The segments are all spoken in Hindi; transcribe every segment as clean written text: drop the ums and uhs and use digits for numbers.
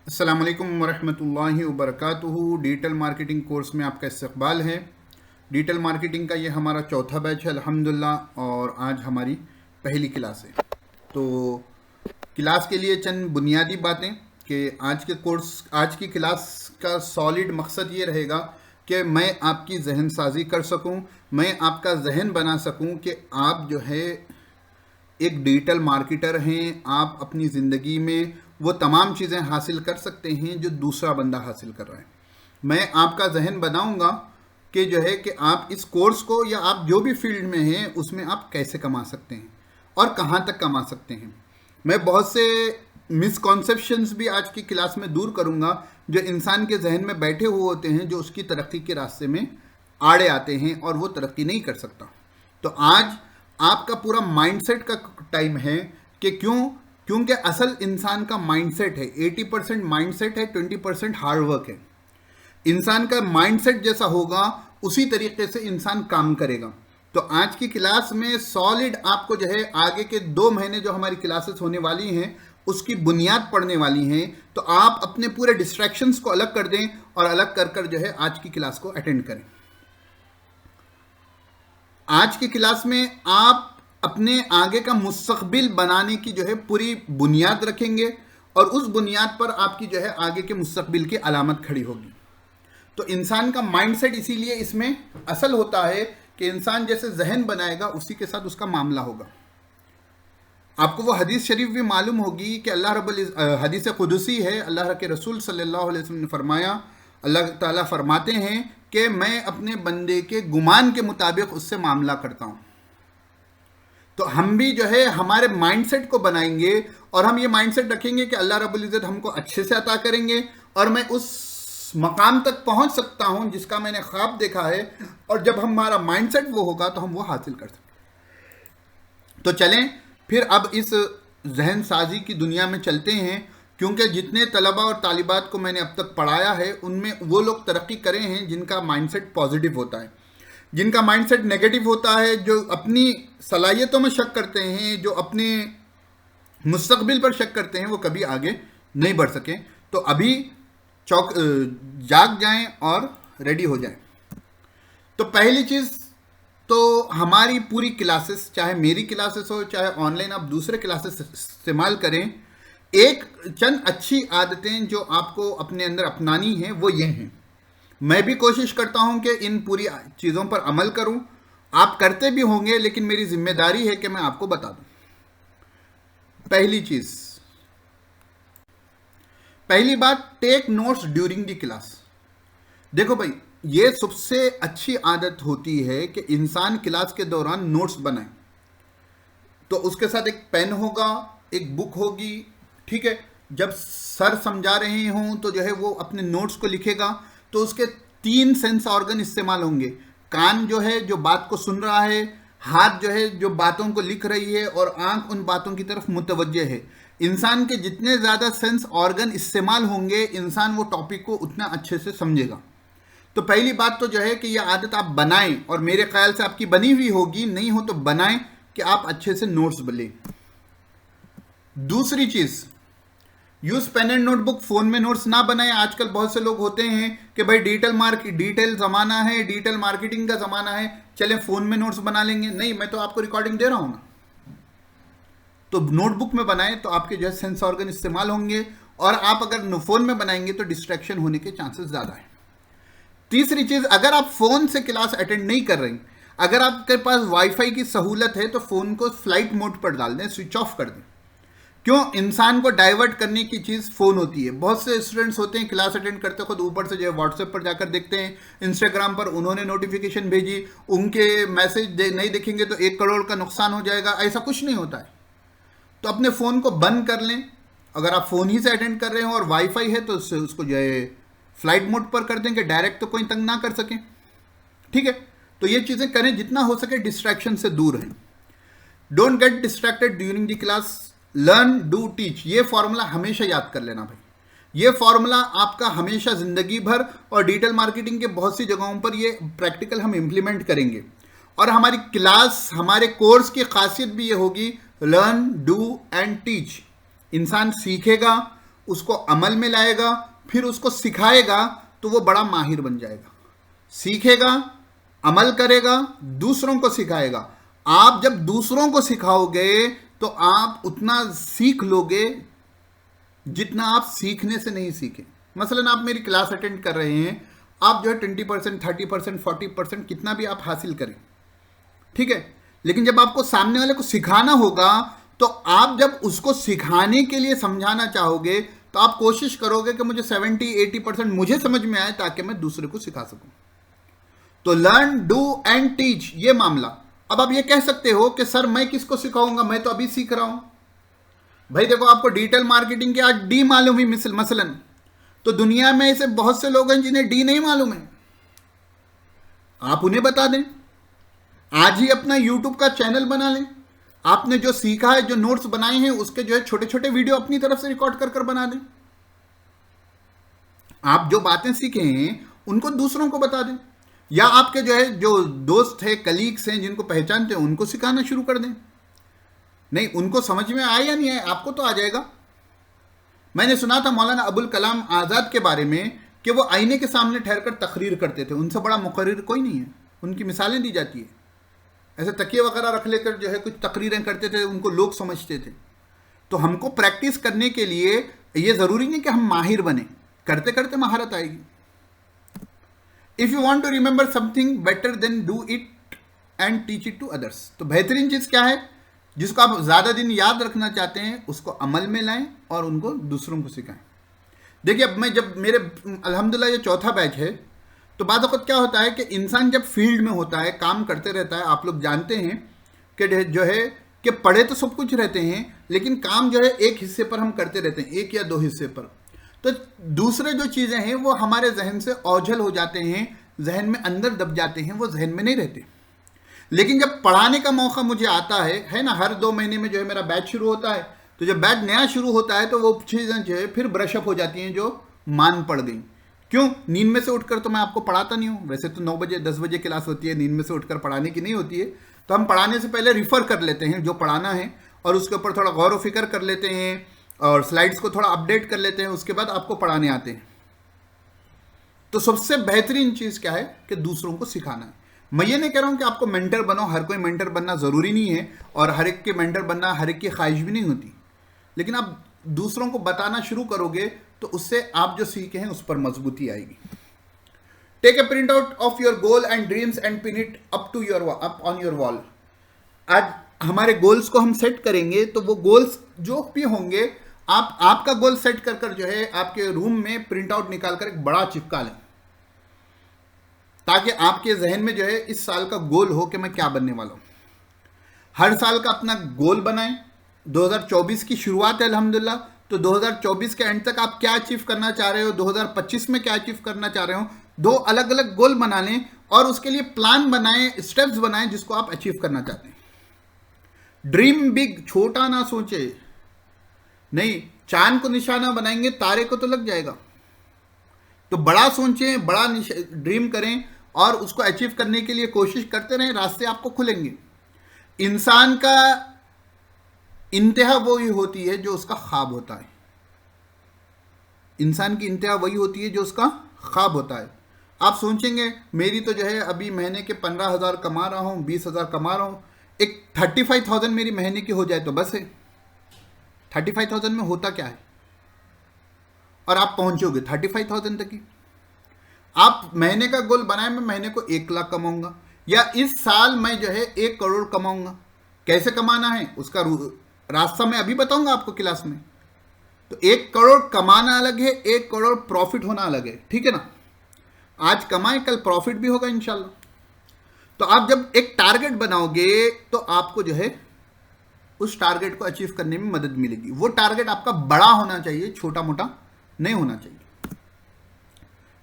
अस्सलाम वालेकुम वरहमतुल्लाहि वबरकातुहू। डिजिटल मार्केटिंग कोर्स में आपका इस्तकबाल है। डिजिटल मार्केटिंग का ये हमारा चौथा बैच है अल्हम्दुलिल्लाह, और आज हमारी पहली क्लास है। तो क्लास के लिए चंद बुनियादी बातें कि आज की क्लास का सॉलिड मकसद ये रहेगा कि मैं आपकी जहन साजी कर सकूं, मैं आपका जहन बना सकूं कि आप जो है एक डिजिटल मार्केटर हैं। आप अपनी ज़िंदगी में वो तमाम चीज़ें हासिल कर सकते हैं जो दूसरा बंदा हासिल कर रहा है। मैं आपका जहन बनाऊंगा कि जो है कि आप इस कोर्स को या आप जो भी फील्ड में हैं उसमें आप कैसे कमा सकते हैं और कहाँ तक कमा सकते हैं। मैं बहुत से मिसकॉन्सेप्शंस भी आज की क्लास में दूर करूंगा जो इंसान के जहन में बैठे हुए होते हैं, जो उसकी तरक्की के रास्ते में आड़े आते हैं और वो तरक्की नहीं कर सकता। तो आज आपका पूरा माइंडसेट का टाइम है कि क्योंकि असल इंसान का माइंडसेट है। 80% माइंडसेट है, 20% हार्डवर्क है। इंसान का माइंडसेट जैसा होगा उसी तरीके से इंसान काम करेगा। तो आज की क्लास में सॉलिड आपको जो है आगे के 2 महीने जो हमारी क्लासेस होने वाली हैं उसकी बुनियाद पढ़ने वाली हैं। तो आप अपने पूरे डिस्ट्रैक्शंस को अलग कर दें और अलग कर कर जो है आज की क्लास को अटेंड करें। आज की क्लास में आप अपने आगे का मुस्तकबिल बनाने की जो है पूरी बुनियाद रखेंगे और उस बुनियाद पर आपकी जो है आगे के मुस्तकबिल की अलामत खड़ी होगी। तो इंसान का माइंडसेट इसीलिए इसमें असल होता है कि इंसान जैसे जहन बनाएगा उसी के साथ उसका मामला होगा। आपको वो हदीस शरीफ भी मालूम होगी कि हदीस कुदसी है, अल्लाह के रसूल सल्लल्लाहु अलैहि वसल्लम ने फरमाया, अल्लाह ताला फरमाते हैं कि मैं अपने बंदे के गुमान के मुताबिक उससे मामला करता हूं। तो हम भी जो है हमारे माइंडसेट को बनाएंगे और हम ये माइंडसेट रखेंगे कि अल्लाह रब्बुल इज़्ज़त हमको अच्छे से अता करेंगे और मैं उस मकाम तक पहुंच सकता हूं जिसका मैंने ख्वाब देखा है। और जब हमारा माइंडसेट वो होगा तो हम वो हासिल कर सकते। तो चलें फिर अब इस जहन साजी की दुनिया में चलते हैं, क्योंकि जितने तलबा और तालिबात को मैंने अब तक पढ़ाया है उनमें वो लोग तरक्की करे हैं जिनका माइंडसेट पॉजिटिव होता है। जिनका माइंडसेट नेगेटिव होता है, जो अपनी सलाहियतों में शक करते हैं, जो अपने मुस्तकबिल पर शक करते हैं, वो कभी आगे नहीं बढ़ सके। तो अभी जाग जाएं और रेडी हो जाएं। तो पहली चीज़ तो हमारी पूरी क्लासेस, चाहे मेरी क्लासेस हो चाहे ऑनलाइन आप दूसरे क्लासेस इस्तेमाल करें, एक चंद अच्छी आदतें जो आपको अपने अंदर अपनानी है वो ये हैं। मैं भी कोशिश करता हूं कि इन पूरी चीज़ों पर अमल करूं। आप करते भी होंगे, लेकिन मेरी जिम्मेदारी है कि मैं आपको बता दूं। पहली बात, take notes during the class. देखो भाई, ये सबसे अच्छी आदत होती है कि इंसान क्लास के दौरान नोट्स बनाए। तो उसके साथ एक पेन होगा, एक बुक होगी, ठीक है। जब सर समझा रहे हों तो जो है वो अपने नोट्स को लिखेगा। तो उसके 3 सेंस ऑर्गन इस्तेमाल होंगे। कान जो है जो बात को सुन रहा है, हाथ जो है जो बातों को लिख रही है, और आंख उन बातों की तरफ मुतवज्जे है। इंसान के जितने ज़्यादा सेंस ऑर्गन इस्तेमाल होंगे, इंसान वो टॉपिक को उतना अच्छे से समझेगा। तो पहली बात तो जो है कि यह आदत आप बनाएं, और मेरे ख्याल से आपकी बनी हुई होगी, नहीं हो तो बनाएं कि आप अच्छे से नोट्स बने। दूसरी चीज़, use pen and notebook. Phone में नोट्स ना बनाएं। आजकल बहुत से लोग होते हैं कि भाई डिजिटल ज़माना है, डिजिटल मार्केटिंग का ज़माना है, चलें फ़ोन में नोट्स बना लेंगे। नहीं, मैं तो आपको रिकॉर्डिंग दे रहा हूँ ना। तो नोटबुक में बनाएं तो आपके जो है सेंस ऑर्गन इस्तेमाल होंगे, और आप अगर फ़ोन में बनाएंगे तो डिस्ट्रैक्शन होने के चांसेस ज़्यादा है। तीसरी चीज़, अगर आप फ़ोन से क्लास अटेंड नहीं कर रहे, अगर आपके पास वाईफाई की सहूलत है तो फ़ोन को फ्लाइट मोड पर डाल दें, स्विच ऑफ कर दें। क्यों? इंसान को डाइवर्ट करने की चीज़ फ़ोन होती है। बहुत से स्टूडेंट्स होते हैं क्लास अटेंड करते खुद ऊपर से जो है व्हाट्सएप पर जाकर देखते हैं, इंस्टाग्राम पर उन्होंने नोटिफिकेशन भेजी, उनके मैसेज नहीं देखेंगे तो 1 करोड़ का नुकसान हो जाएगा। ऐसा कुछ नहीं होता है। तो अपने फ़ोन को बंद कर लें। अगर आप फ़ोन ही से अटेंड कर रहे हो और वाईफाई है तो उसको जो है फ्लाइट मोड पर कर दें कि डायरेक्ट तो कोई तंग ना कर सके, ठीक है। तो ये चीज़ें करें, जितना हो सके डिस्ट्रैक्शन से दूर रहें। Don't get distracted during the class, learn do teach. ये फॉर्मूला हमेशा याद कर लेना भाई। ये फॉर्मूला आपका हमेशा ज़िंदगी भर, और डिजिटल मार्केटिंग के बहुत सी जगहों पर ये प्रैक्टिकल हम इम्प्लीमेंट करेंगे। और हमारी क्लास, हमारे कोर्स की खासियत भी ये होगी, लर्न डू एंड टीच। इंसान सीखेगा, उसको अमल में लाएगा, फिर उसको सिखाएगा, तो वो बड़ा माहिर बन जाएगा। सीखेगा, अमल करेगा, दूसरों को सिखाएगा। आप जब दूसरों को सिखाओगे तो आप उतना सीख लोगे जितना आप सीखने से नहीं सीखे। मसलन आप मेरी क्लास अटेंड कर रहे हैं, आप जो है 20%, 30%, 40% कितना भी आप हासिल करें, ठीक है, लेकिन जब आपको सामने वाले को सिखाना होगा तो आप जब उसको सिखाने के लिए समझाना चाहोगे तो आप कोशिश करोगे कि मुझे 70-80% मुझे समझ में आए ताकि मैं दूसरे को सिखा सकूं। तो लर्न, डू एंड टीच, ये मामला। अब आप ये कह सकते हो कि सर मैं किसको सिखाऊंगा, मैं तो अभी सीख रहा हूं। भाई देखो, आपको डिजिटल मार्केटिंग की आज डी मालूम ही मसलन, तो दुनिया में ऐसे बहुत से लोग हैं जिन्हें डी नहीं मालूम है। आप उन्हें बता दें, आज ही अपना यूट्यूब का चैनल बना लें। आपने जो सीखा है, जो नोट्स बनाए हैं, उसके जो है छोटे छोटे वीडियो अपनी तरफ से रिकॉर्ड कर बना दें। आप जो बातें सीखे हैं उनको दूसरों को बता दें, या आपके जो है जो दोस्त है, कलीग्स हैं, जिनको पहचानते हैं, उनको सिखाना शुरू कर दें। नहीं, उनको समझ में आए या नहीं आए, आपको तो आ जाएगा। मैंने सुना था मौलाना अबुल कलाम आज़ाद के बारे में कि वो आईने के सामने ठहरकर तकरीर करते थे, उनसे बड़ा मुकर्रिर कोई नहीं है, उनकी मिसालें दी जाती है। ऐसे तकिए वगैरह रख लेकर जो है कुछ तकरीरें करते थे, उनको लोग समझते थे। तो हमको प्रैक्टिस करने के लिए ये ज़रूरी नहीं कि हम माहिर बने, करते करते महारत आएगी। If you want to remember something better then do it and teach it to others. तो बेहतरीन चीज़ क्या है, जिसको आप ज़्यादा दिन याद रखना चाहते हैं, उसको अमल में लाएं और उनको दूसरों को सिखाएं। देखिए, अब मैं जब मेरे अल्हम्दुलिल्लाह ये चौथा बैच है, तो बाद वक्त क्या होता है कि इंसान जब फील्ड में होता है, काम करते रहता है, आप लोग जानते हैं कि जो है कि पढ़े तो सब कुछ रहते हैं, लेकिन काम जो है एक हिस्से पर हम करते रहते हैं, एक या दो हिस्से पर। तो दूसरे जो चीज़ें हैं वो हमारे जहन से ओझल हो जाते हैं, जहन में अंदर दब जाते हैं, वो जहन में नहीं रहते। लेकिन जब पढ़ाने का मौका मुझे आता है ना, हर 2 महीने में जो है मेरा बैच शुरू होता है, तो जब बैच नया शुरू होता है तो वो चीज़ें जो है फिर ब्रशअप हो जाती हैं जो मान पड़ गई। क्यों? नींद में से उठकर तो मैं आपको पढ़ाता नहीं हूँ, वैसे तो 9 बजे 10 बजे क्लास होती है, नींद में से उठकर पढ़ाने की नहीं होती है। तो हम पढ़ाने से पहले रिफ़र कर लेते हैं जो पढ़ाना है, और उसके ऊपर थोड़ा गौर व फिक्र कर लेते हैं, और स्लाइड्स को थोड़ा अपडेट कर लेते हैं, उसके बाद आपको पढ़ाने आते हैं। तो सबसे बेहतरीन चीज़ क्या है कि दूसरों को सिखाना है। मैं ये नहीं कह रहा हूँ कि आपको मेंटर बनो, हर कोई मेंटर बनना ज़रूरी नहीं है, और हर एक के मेंटर बनना हर एक की ख्वाहिश भी नहीं होती, लेकिन आप दूसरों को बताना शुरू करोगे तो उससे आप जो सीखे हैं उस पर मजबूती आएगी। Take a print out of your goal and dreams and pin it up on your wall. आज हमारे गोल्स को हम सेट करेंगे, तो वो गोल्स जो भी होंगे, आपका गोल सेट कर जो है आपके रूम में प्रिंट आउट निकाल कर एक बड़ा चिपका लें, ताकि आपके जहन में जो है इस साल का गोल हो कि मैं क्या बनने वाला हूं। हर साल का अपना गोल बनाएं। 2024 की शुरुआत है अल्हम्दुलिल्लाह, तो 2024 के एंड तक आप क्या अचीव करना चाह रहे हो, 2025 में क्या अचीव करना चाह रहे हो, 2 अलग अलग गोल बना लें और उसके लिए प्लान बनाएं, स्टेप्स बनाएं जिसको आप अचीव करना चाहते हैं। ड्रीम बिग, छोटा ना सोचे। नहीं, चांद को निशाना बनाएंगे, तारे को तो लग जाएगा। तो बड़ा सोचें, बड़ा ड्रीम करें और उसको अचीव करने के लिए कोशिश करते रहें, रास्ते आपको खुलेंगे। इंसान का इंतहा वही होती है जो उसका ख्वाब होता है। इंसान की इंतहा वही होती है जो उसका ख्वाब होता है। आप सोचेंगे मेरी तो जो है अभी महीने के 15,000 कमा रहा हूँ, 20,000 कमा रहा हूँ, एक 35,000 मेरी महीने की हो जाए तो बस है। 35,000 में होता क्या है, और आप पहुंचोगे 35,000 तक ही। आप महीने का गोल बनाए, मैं महीने को 1 लाख कमाऊंगा, या इस साल मैं जो है 1 करोड़ कमाऊंगा। कैसे कमाना है उसका रास्ता मैं अभी बताऊंगा आपको क्लास में। तो 1 करोड़ कमाना अलग है, 1 करोड़ प्रॉफिट होना अलग है, ठीक है ना। आज कमाए, कल प्रॉफिट भी होगा इंशाल्लाह। तो आप जब एक टारगेट बनाओगे तो आपको जो है उस टारगेट को अचीव करने में मदद मिलेगी। वो टारगेट आपका बड़ा होना चाहिए, छोटा मोटा नहीं होना चाहिए,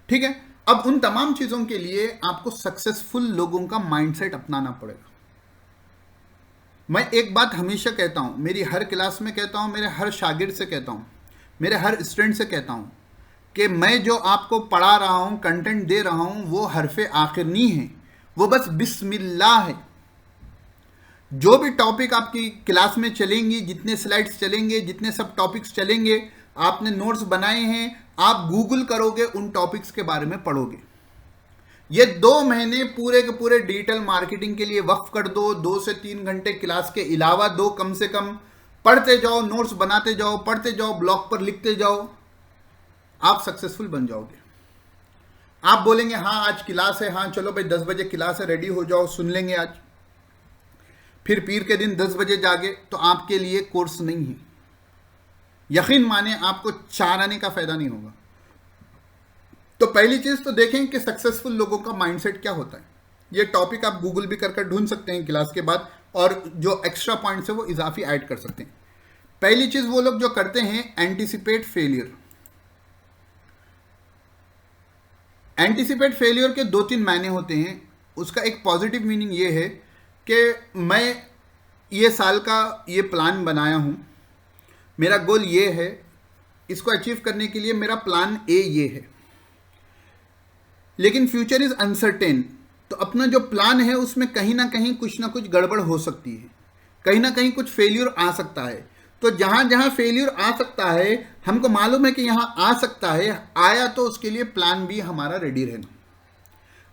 ठीक है। अब उन तमाम चीजों के लिए आपको सक्सेसफुल लोगों का माइंडसेट अपनाना पड़ेगा। मैं एक बात हमेशा कहता हूं, मेरी हर क्लास में कहता हूं, मेरे हर शागिर्द से कहता हूं, मेरे हर स्टूडेंट से कहता हूं कि मैं जो आपको पढ़ा रहा हूं, कंटेंट दे रहा हूं, वो हरफे आखिर नहीं है, वो बस बिस्मिल्लाह है। जो भी टॉपिक आपकी क्लास में चलेंगी, जितने स्लाइड्स चलेंगे, जितने सब टॉपिक्स चलेंगे, आपने नोट्स बनाए हैं, आप गूगल करोगे, उन टॉपिक्स के बारे में पढ़ोगे। ये 2 महीने पूरे के पूरे डिजिटल मार्केटिंग के लिए वक्फ कर दो। 2 से 3 घंटे क्लास के अलावा दो, कम से कम पढ़ते जाओ, नोट्स बनाते जाओ, पढ़ते जाओ, ब्लॉग पर लिखते जाओ, आप सक्सेसफुल बन जाओगे। आप बोलेंगे हाँ आज क्लास है, हाँ चलो भाई 10 बजे क्लास है, रेडी हो जाओ, सुन लेंगे आज, फिर पीर के दिन 10 बजे जागे, तो आपके लिए कोर्स नहीं है। यकीन माने आपको 4 आने का फायदा नहीं होगा। तो पहली चीज तो देखें कि सक्सेसफुल लोगों का माइंडसेट क्या होता है। ये टॉपिक आप गूगल भी कर ढूंढ सकते हैं क्लास के बाद, और जो एक्स्ट्रा पॉइंट्स है वो इजाफी ऐड कर सकते हैं। पहली चीज वो लोग जो करते हैं, एंटिसिपेट फेलियर। एंटिसिपेट फेलियर के 2-3 मायने होते हैं। उसका एक पॉजिटिव मीनिंग ये है कि मैं ये साल का ये प्लान बनाया हूँ, मेरा गोल ये है, इसको अचीव करने के लिए मेरा प्लान ए ये है, लेकिन फ्यूचर इज अनसर्टेन। तो अपना जो प्लान है उसमें कहीं ना कहीं कुछ ना कुछ गड़बड़ हो सकती है, कहीं ना कहीं कुछ फेल्यूर आ सकता है। तो जहां जहां फेल्यूर आ सकता है, हमको मालूम है कि यहां आ सकता है, आया तो उसके लिए प्लान भी हमारा रेडी रहना।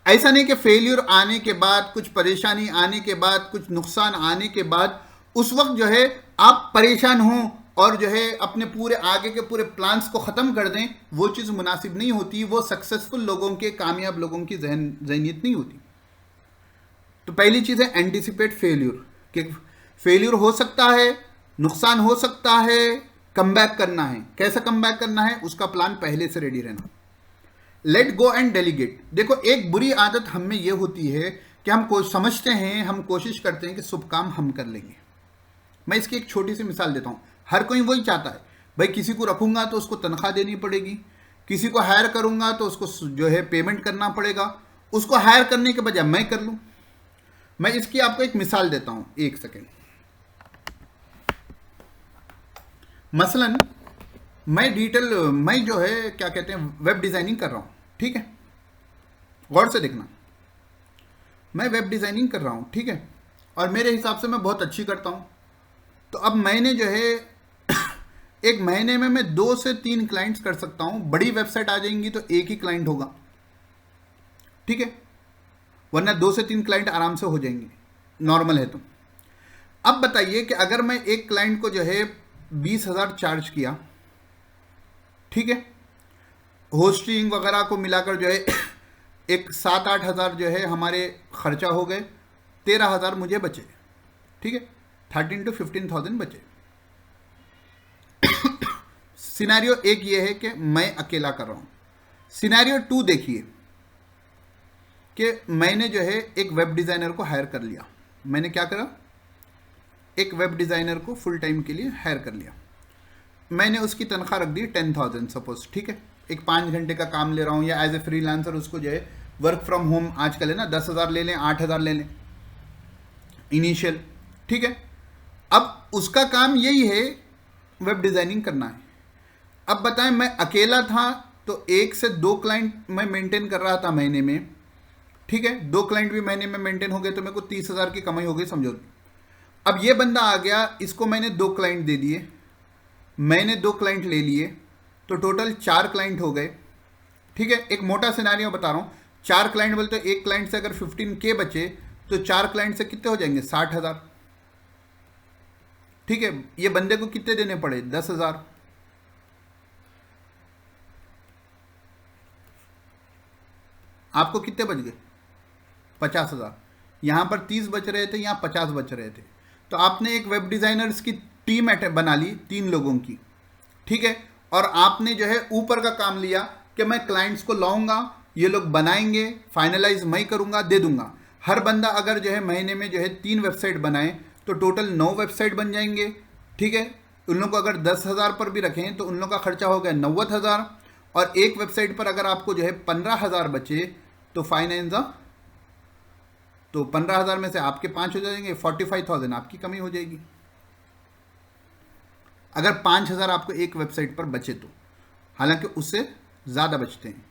ऐसा नहीं कि फेल्यूर आने के बाद, कुछ परेशानी आने के बाद, कुछ नुकसान आने के बाद उस वक्त जो है आप परेशान हों और जो है अपने पूरे आगे के पूरे प्लान्स को ख़त्म कर दें। वो चीज़ मुनासिब नहीं होती, वो सक्सेसफुल लोगों के, कामयाब लोगों की ज़हनियत नहीं होती। तो पहली चीज़ है एंटिसिपेट फेल्यूर, कि फेल्यूर हो सकता है, नुकसान हो सकता है, कम बैक करना है। कैसा कम बैक करना है, उसका प्लान पहले से रेडी रहना। Let go and delegate. देखो एक बुरी आदत हम में ये होती है कि हम समझते हैं, हम कोशिश करते हैं कि शुभ काम हम कर लेंगे। मैं इसकी एक छोटी सी मिसाल देता हूँ। हर कोई वही चाहता है, भाई किसी को रखूंगा तो उसको तनख्वाह देनी पड़ेगी, किसी को हायर करूंगा तो उसको जो है पेमेंट करना पड़ेगा, उसको हायर करने के बजाय मैं कर लूं। मैं इसकी आपको एक मिसाल देता हूं, एक सेकेंड। मसलन मैं जो है क्या कहते हैं, वेब डिजाइनिंग कर रहा हूं, ठीक है, गौर से देखना, मैं वेब डिजाइनिंग कर रहा हूं, ठीक है, और मेरे हिसाब से मैं बहुत अच्छी करता हूं। तो अब मैंने जो है एक महीने में मैं 2 से 3 क्लाइंट्स कर सकता हूं। बड़ी वेबसाइट आ जाएंगी तो एक ही क्लाइंट होगा, ठीक है, वरना 2 से 3 क्लाइंट आराम से हो जाएंगे, नॉर्मल है। तो अब बताइए कि अगर मैं एक क्लाइंट को जो है 20,000 चार्ज किया, ठीक है, होस्टिंग वगैरह को मिलाकर जो है एक 7-8 हज़ार जो है हमारे खर्चा हो गए, 13,000 मुझे बचे, ठीक है, 13 to 15,000 बचे। सिनेरियो एक ये है कि मैं अकेला कर रहा हूं। सिनेरियो 2 देखिए कि मैंने जो है एक वेब डिज़ाइनर को हायर कर लिया। मैंने क्या करा, एक वेब डिज़ाइनर को फुल टाइम के लिए हायर कर लिया। मैंने उसकी तनख्वाह रख दी 10,000 सपोज, ठीक है, एक 5 घंटे का काम ले रहा हूँ, या एज ए फ्रीलांसर उसको जो है वर्क फ्रॉम होम आजकल है ना, 10,000 ले लें, 8,000 ले लें इनिशियल, ठीक है। अब उसका काम यही है, वेब डिज़ाइनिंग करना है। अब बताएं मैं अकेला था तो 1 से 2 क्लाइंट मैं मेंटेन कर रहा था महीने में, ठीक है, 2 क्लाइंट भी महीने में मेंटेन हो गए तो मेरे को 30,000 की कमाई हो गई, समझो। अब ये बंदा आ गया, इसको मैंने 2 क्लाइंट दे दिए, मैंने 2 क्लाइंट ले लिए, तो टोटल 4 क्लाइंट हो गए, ठीक है। एक मोटा सिनेरियो बता रहा हूँ, 4 क्लाइंट बोलते तो एक क्लाइंट से अगर 15K बचे तो 4 क्लाइंट से कितने हो जाएंगे, 60,000, ठीक है। ये बंदे को कितने देने पड़े, 10,000। आपको कितने बच गए, 50,000। यहां पर 30 बच रहे थे, यहां 50 बच रहे थे। तो आपने एक वेब डिजाइनर्स की टीम बना ली 3 लोगों की, ठीक है, और आपने जो है ऊपर का काम लिया कि मैं क्लाइंट्स को लाऊंगा, ये लोग बनाएंगे, फाइनलाइज मैं करूंगा, दे दूंगा। हर बंदा अगर जो है महीने में जो है 3 वेबसाइट बनाए तो टोटल 9 वेबसाइट बन जाएंगे, ठीक है। उन लोगों को अगर 10,000 पर भी रखें तो उन लोगों का खर्चा हो गया 90,000, और एक वेबसाइट पर अगर आपको जो है 15,000 बचे तो फाइनेंस, तो 15,000 में से आपके 5 हो जाएंगे, 45,000 आपकी कमी हो जाएगी। अगर 5,000 आपको एक वेबसाइट पर बचे तो, हालांकि उससे ज़्यादा बचते हैं।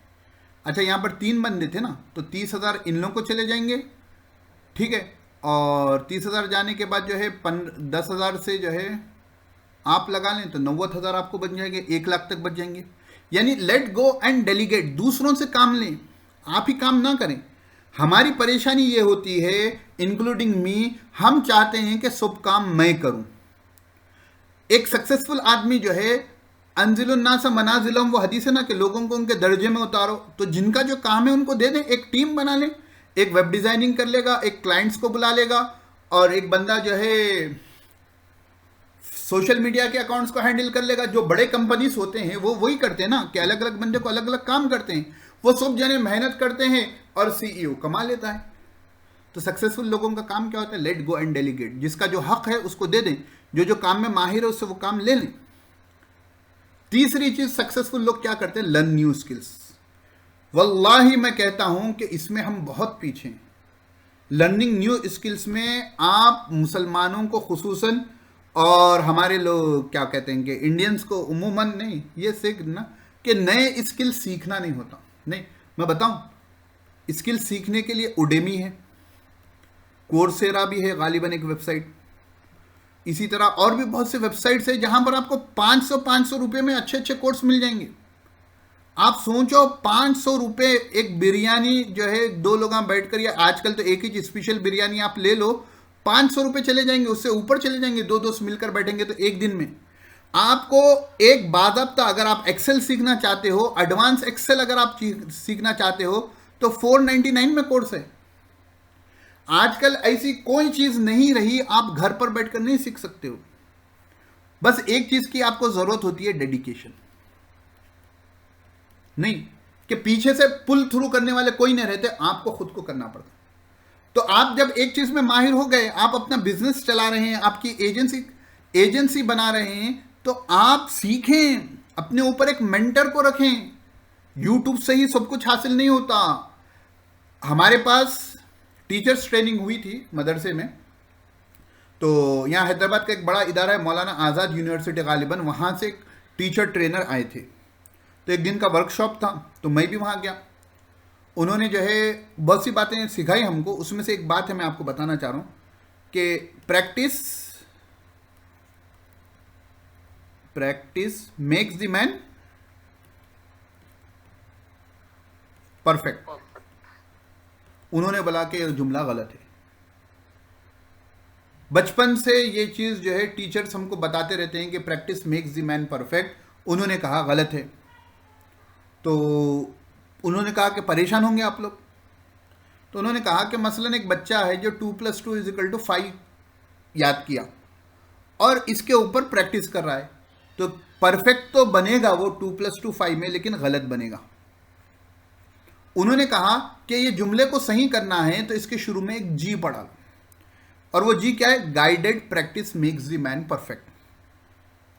अच्छा, यहाँ पर 3 बंदे थे ना, तो 30,000 इन लोगों को चले जाएंगे, ठीक है, और 30,000 जाने के बाद जो है 10,000 से जो है आप लगा लें तो 90,000 आपको बन जाएंगे, 1 लाख तक बच जाएंगे। यानी लेट गो एंड डेलीगेट, दूसरों से काम लें, आप ही काम ना करें। हमारी परेशानी ये होती है, इंक्लूडिंग मी, हम चाहते हैं कि सब काम मैं करूं। एक सक्सेसफुल आदमी जो है, अंजिलुन्नास मनाजिलम, वो हदीस है ना कि लोगों को उनके दर्जे में उतारो। तो जिनका जो काम है उनको दे दें, एक टीम बना लें, एक वेब डिजाइनिंग कर लेगा, एक क्लाइंट्स को बुला लेगा, और एक बंदा जो है सोशल मीडिया के अकाउंट्स को हैंडल कर लेगा। जो बड़े कंपनीज होते हैं वो वही करते हैं ना कि अलग अलग बंदे को अलग अलग काम करते हैं, वो सब जने मेहनत करते हैं और सीईओ कमा लेता है। तो सक्सेसफुल लोगों का काम क्या होता है? लेट गो एंड डेलीगेट, जिसका जो हक है उसको दे दें, जो काम में माहिर है उससे वो काम ले लें। तीसरी चीज, सक्सेसफुल लोग क्या करते हैं? Learn new skills. वल्लाही मैं कहता हूं कि इसमें हम बहुत पीछे हैं। लर्निंग न्यू स्किल्स में आप मुसलमानों को खुसूसन, और हमारे लोग क्या कहते हैं कि इंडियंस को उमूमन, नहीं ये सीखना कि नए स्किल सीखना नहीं होता। नहीं, मैं बताऊं, स्किल सीखने के लिए उडेमी है, कोर्सेरा भी है गालिबन एक वेबसाइट, इसी तरह और भी बहुत से वेबसाइट्स है जहां पर आपको 500 रुपए में अच्छे अच्छे कोर्स मिल जाएंगे। आप सोचो, 500 रुपए एक बिरयानी जो है 2 लोग बैठ कर, या आजकल तो एक ही स्पेशल बिरयानी आप ले लो, 500 रुपए चले जाएंगे, उससे ऊपर चले जाएंगे। 2 दोस्त मिलकर बैठेंगे तो एक दिन में आपको एक बाज़ाब्ता, अगर आप एक्सेल सीखना चाहते हो, एडवांस एक्सेल अगर आप सीखना चाहते हो, तो 499 में कोर्स है। आजकल ऐसी कोई चीज नहीं रही आप घर पर बैठकर नहीं सीख सकते हो। बस एक चीज की आपको जरूरत होती है, डेडिकेशन। नहीं कि पीछे से पुल थ्रू करने वाले कोई नहीं रहते, आपको खुद को करना पड़ता। तो आप जब एक चीज में माहिर हो गए, आप अपना बिजनेस चला रहे हैं, आपकी एजेंसी बना रहे हैं, तो आप सीखें, अपने ऊपर एक मेंटर को रखें। यूट्यूब से ही सब कुछ हासिल नहीं होता। हमारे पास टीचर्स ट्रेनिंग हुई थी मदरसे में, तो यहाँ हैदराबाद का एक बड़ा इदारा है, मौलाना आज़ाद यूनिवर्सिटी गालिबन, वहाँ से एक टीचर ट्रेनर आए थे। तो एक दिन का वर्कशॉप था, तो मैं भी वहाँ गया। उन्होंने जो है बहुत सी बातें सिखाई हमको। उसमें से एक बात है, मैं आपको बताना चाह रहा हूँ कि practice makes the man perfect. उन्होंने बोला कि जुमला गलत है। बचपन से ये चीज जो है टीचर्स हमको बताते रहते हैं कि practice makes the man perfect. उन्होंने कहा गलत है। तो उन्होंने कहा कि परेशान होंगे आप लोग। तो उन्होंने कहा कि मसलन एक बच्चा है जो 2 + 2 = 5 याद किया और इसके ऊपर प्रैक्टिस कर रहा है, तो परफेक्ट तो बनेगा वो 2 + 2 5 में, लेकिन गलत बनेगा। उन्होंने कहा कि ये जुमले को सही करना है तो इसके शुरू में एक जी पढ़ा लो, और वो जी क्या है? Guided practice makes the man perfect.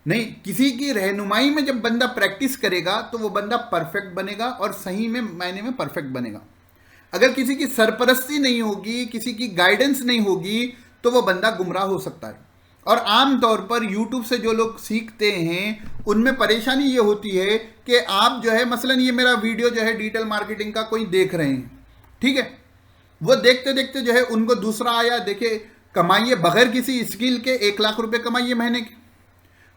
नहीं, किसी की रहनुमाई में जब बंदा प्रैक्टिस करेगा तो वो बंदा परफेक्ट बनेगा और सही में मायने में परफेक्ट बनेगा। अगर किसी की सरपरस्ती नहीं होगी, किसी की गाइडेंस नहीं होगी, तो वो बंदा गुमराह हो सकता है। और आम तौर पर YouTube से जो लोग सीखते हैं उनमें परेशानी ये होती है कि आप जो है मसलन ये मेरा वीडियो जो है डिजिटल मार्केटिंग का कोई देख रहे हैं, ठीक है, वो देखते देखते जो है उनको दूसरा आया, देखे कमाइए बगैर किसी स्किल के 1 लाख रुपए कमाइए महीने के।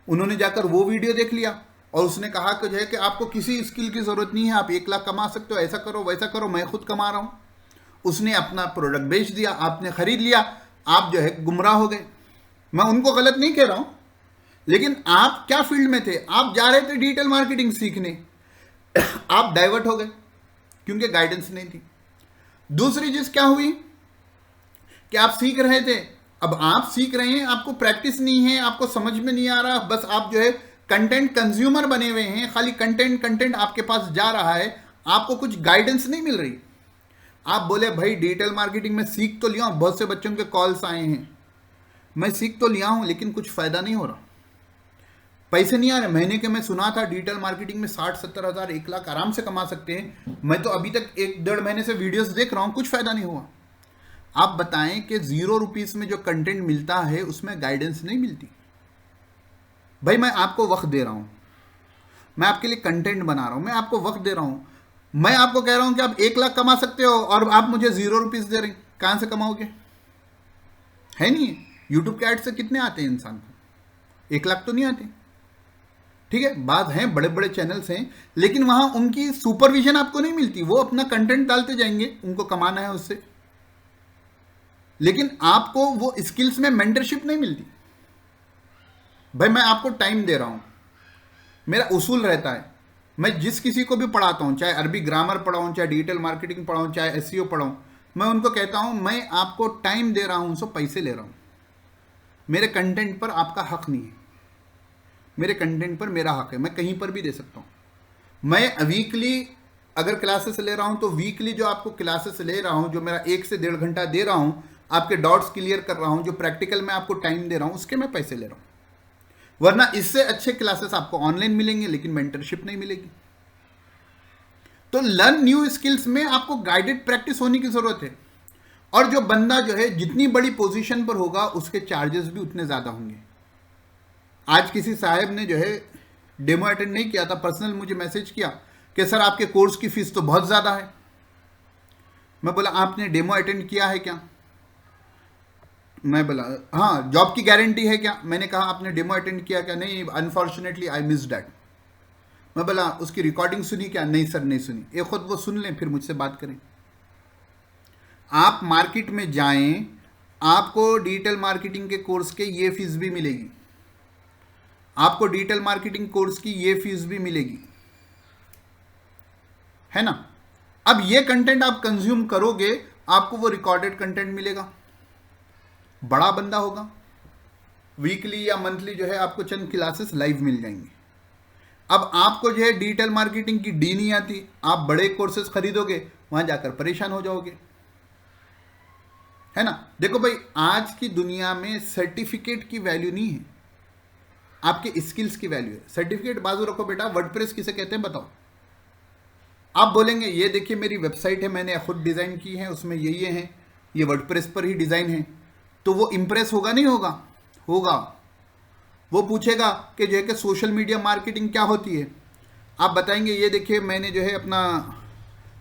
उन्होंने जाकर वो वीडियो देख लिया और उसने कहा कि जो है कि आपको किसी स्किल की जरूरत नहीं है, आप 1 लाख कमा सकते हो, ऐसा करो वैसा करो, मैं खुद कमा रहा हूं। उसने अपना प्रोडक्ट बेच दिया, आपने खरीद लिया, आप जो है गुमराह हो गए। मैं उनको गलत नहीं कह रहा हूं, लेकिन आप क्या फील्ड में थे? आप जा रहे थे डिजिटल मार्केटिंग सीखने, आप डाइवर्ट हो गए क्योंकि गाइडेंस नहीं थी। दूसरी चीज क्या हुई कि आप सीख रहे थे, अब आप सीख रहे हैं, आपको प्रैक्टिस नहीं है, आपको समझ में नहीं आ रहा, बस आप जो है कंटेंट कंज्यूमर बने हुए हैं, खाली कंटेंट आपके पास जा रहा है, आपको कुछ गाइडेंस नहीं मिल रही। आप बोले भाई डिजिटल मार्केटिंग में सीख तो लिया हूं, बहुत से बच्चों के कॉल्स आए हैं, मैं सीख तो लिया हूं लेकिन कुछ फायदा नहीं हो रहा, पैसे नहीं आ रहे महीने के। मैं सुना था डिजिटल मार्केटिंग में 60-70 हज़ार 1 लाख आराम से कमा सकते हैं। मैं तो अभी तक 1-1.5 महीने से वीडियोस देख रहा हूं, कुछ फायदा नहीं हुआ। आप बताएं कि 0 रुपीस में जो कंटेंट मिलता है उसमें गाइडेंस नहीं मिलती। भाई मैं आपको वक्त दे रहा हूं, मैं आपके लिए कंटेंट बना रहा हूं, मैं आपको वक्त दे रहा हूं, मैं आपको कह रहा हूं कि आप 1 लाख कमा सकते हो और आप मुझे 0 रुपीस दे रहे हैं, कहां से कमाओगे? है नहीं। यूट्यूब के ऐड से कितने आते हैं इंसान को? 1 लाख तो नहीं आते। ठीक है, बात है बड़े बड़े चैनल्स हैं, लेकिन वहां उनकी सुपरविजन आपको नहीं मिलती। वो अपना कंटेंट डालते जाएंगे, उनको कमाना है उससे, लेकिन आपको वो स्किल्स में मेंटरशिप नहीं मिलती। भाई मैं आपको टाइम दे रहा हूं, मेरा उसूल रहता है, मैं जिस किसी को भी पढ़ाता हूं, चाहे अरबी ग्रामर पढ़ाऊं, चाहे डिजिटल मार्केटिंग पढ़ाऊं, चाहे एसईओ पढ़ाऊं, मैं उनको कहता हूं मैं आपको टाइम दे रहा हूं, सो पैसे ले रहा हूं। मेरे कंटेंट पर आपका हक नहीं है, मेरे कंटेंट पर मेरा हक है, मैं कहीं पर भी दे सकता हूं। मैं वीकली अगर क्लासेस ले रहा हूं तो वीकली जो आपको क्लासेस ले रहा हूं, जो मेरा 1 से 1.5 घंटा दे रहा हूं, आपके डाउट्स क्लियर कर रहा हूं, जो प्रैक्टिकल में आपको टाइम दे रहा हूं, उसके मैं पैसे ले रहा हूं। वरना इससे अच्छे क्लासेस आपको ऑनलाइन मिलेंगे, लेकिन मेंटरशिप नहीं मिलेगी। तो लर्न न्यू स्किल्स में आपको गाइडेड प्रैक्टिस होने की जरूरत है। और जो बंदा जो है जितनी बड़ी पोजीशन पर होगा, उसके चार्जेस भी उतने ज्यादा होंगे। आज किसी साहब ने जो है डेमो अटेंड नहीं किया था, पर्सनल मुझे मैसेज किया कि सर आपके कोर्स की फीस तो बहुत ज़्यादा है। मैं बोला आपने डेमो अटेंड किया है क्या? मैं बोला हाँ। जॉब की गारंटी है क्या? मैंने कहा आपने डेमो अटेंड किया क्या? नहीं, अनफॉर्चुनेटली आई मिस डैट। मैं बोला उसकी रिकॉर्डिंग सुनी क्या? नहीं सर नहीं सुनी। एक खुद वो सुन लें फिर मुझसे बात करें। आप मार्केट में जाएं, आपको डिजिटल मार्केटिंग के कोर्स के ये फीस भी मिलेगी, आपको डिजिटल मार्केटिंग कोर्स की ये फीस भी मिलेगी, है ना। अब ये कंटेंट आप कंज्यूम करोगे, आपको वो रिकॉर्डेड कंटेंट मिलेगा, बड़ा बंदा होगा, वीकली या मंथली जो है आपको चंद क्लासेस लाइव मिल जाएंगे। अब आपको जो है डिजिटल मार्केटिंग की डी नहीं आती, आप बड़े कोर्सेज खरीदोगे, वहां जाकर परेशान हो जाओगे, है ना। देखो भाई, आज की दुनिया में सर्टिफिकेट की वैल्यू नहीं है, आपके स्किल्स की वैल्यू है। सर्टिफिकेट बाजू रखो बेटा, वर्डप्रेस किसे कहते हैं बताओ? आप बोलेंगे ये देखिए मेरी वेबसाइट है, मैंने खुद डिजाइन की है, उसमें ये हैं, ये वर्डप्रेस पर ही डिजाइन है, तो वो इंप्रेस होगा नहीं होगा? होगा। वो पूछेगा कि जो है कि सोशल मीडिया मार्केटिंग क्या होती है। आप बताएंगे ये देखिए मैंने जो है अपना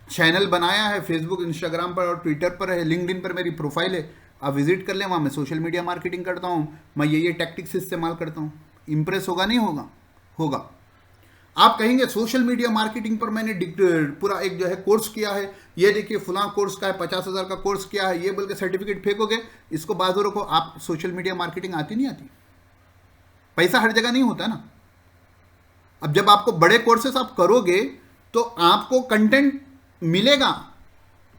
चैनल बनाया है, फेसबुक, इंस्टाग्राम पर और ट्विटर पर है, लिंक्डइन पर मेरी प्रोफाइल है, आप विजिट कर लें, वहाँ मैं सोशल मीडिया मार्केटिंग करता हूँ, मैं ये टैक्टिक्स इस्तेमाल करता हूँ। इंप्रेस होगा नहीं होगा? होगा। आप कहेंगे सोशल मीडिया मार्केटिंग पर मैंने पूरा एक जो है कोर्स किया है, ये देखिए फुला कोर्स का है, 50,000 का कोर्स किया है, ये बोल के सर्टिफिकेट फेंकोगे, इसको बाजू रखो। आप सोशल मीडिया मार्केटिंग आती नहीं आती? पैसा हर जगह नहीं होता ना। अब जब आपको बड़े कोर्सेस आप करोगे तो आपको कंटेंट मिलेगा,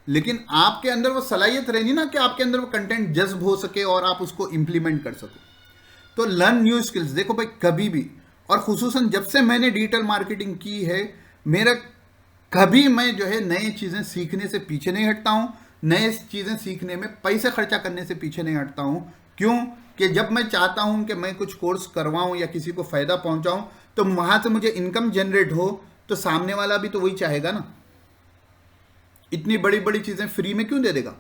लेकिन आपके अंदर वो सलाहियत रहेगी ना कि आपके अंदर वो कंटेंट जज्ब हो सके और आप उसको इंप्लीमेंट कर सको। तो लर्न न्यू स्किल्स। देखो भाई, कभी भी, और खुसूसन जब से मैंने डिजिटल मार्केटिंग की है, मेरा कभी मैं जो है नई चीज़ें सीखने से पीछे नहीं हटता हूँ, नए चीज़ें सीखने में पैसे खर्चा करने से पीछे नहीं हटता हूँ। क्यों? कि जब मैं चाहता हूँ कि मैं कुछ कोर्स करवाऊँ या किसी को फ़ायदा पहुँचाऊँ, तो वहाँ से मुझे इनकम जनरेट हो, तो सामने वाला भी तो वही चाहेगा ना। इतनी बड़ी बड़ी चीज़ें फ्री में क्यों दे देगा?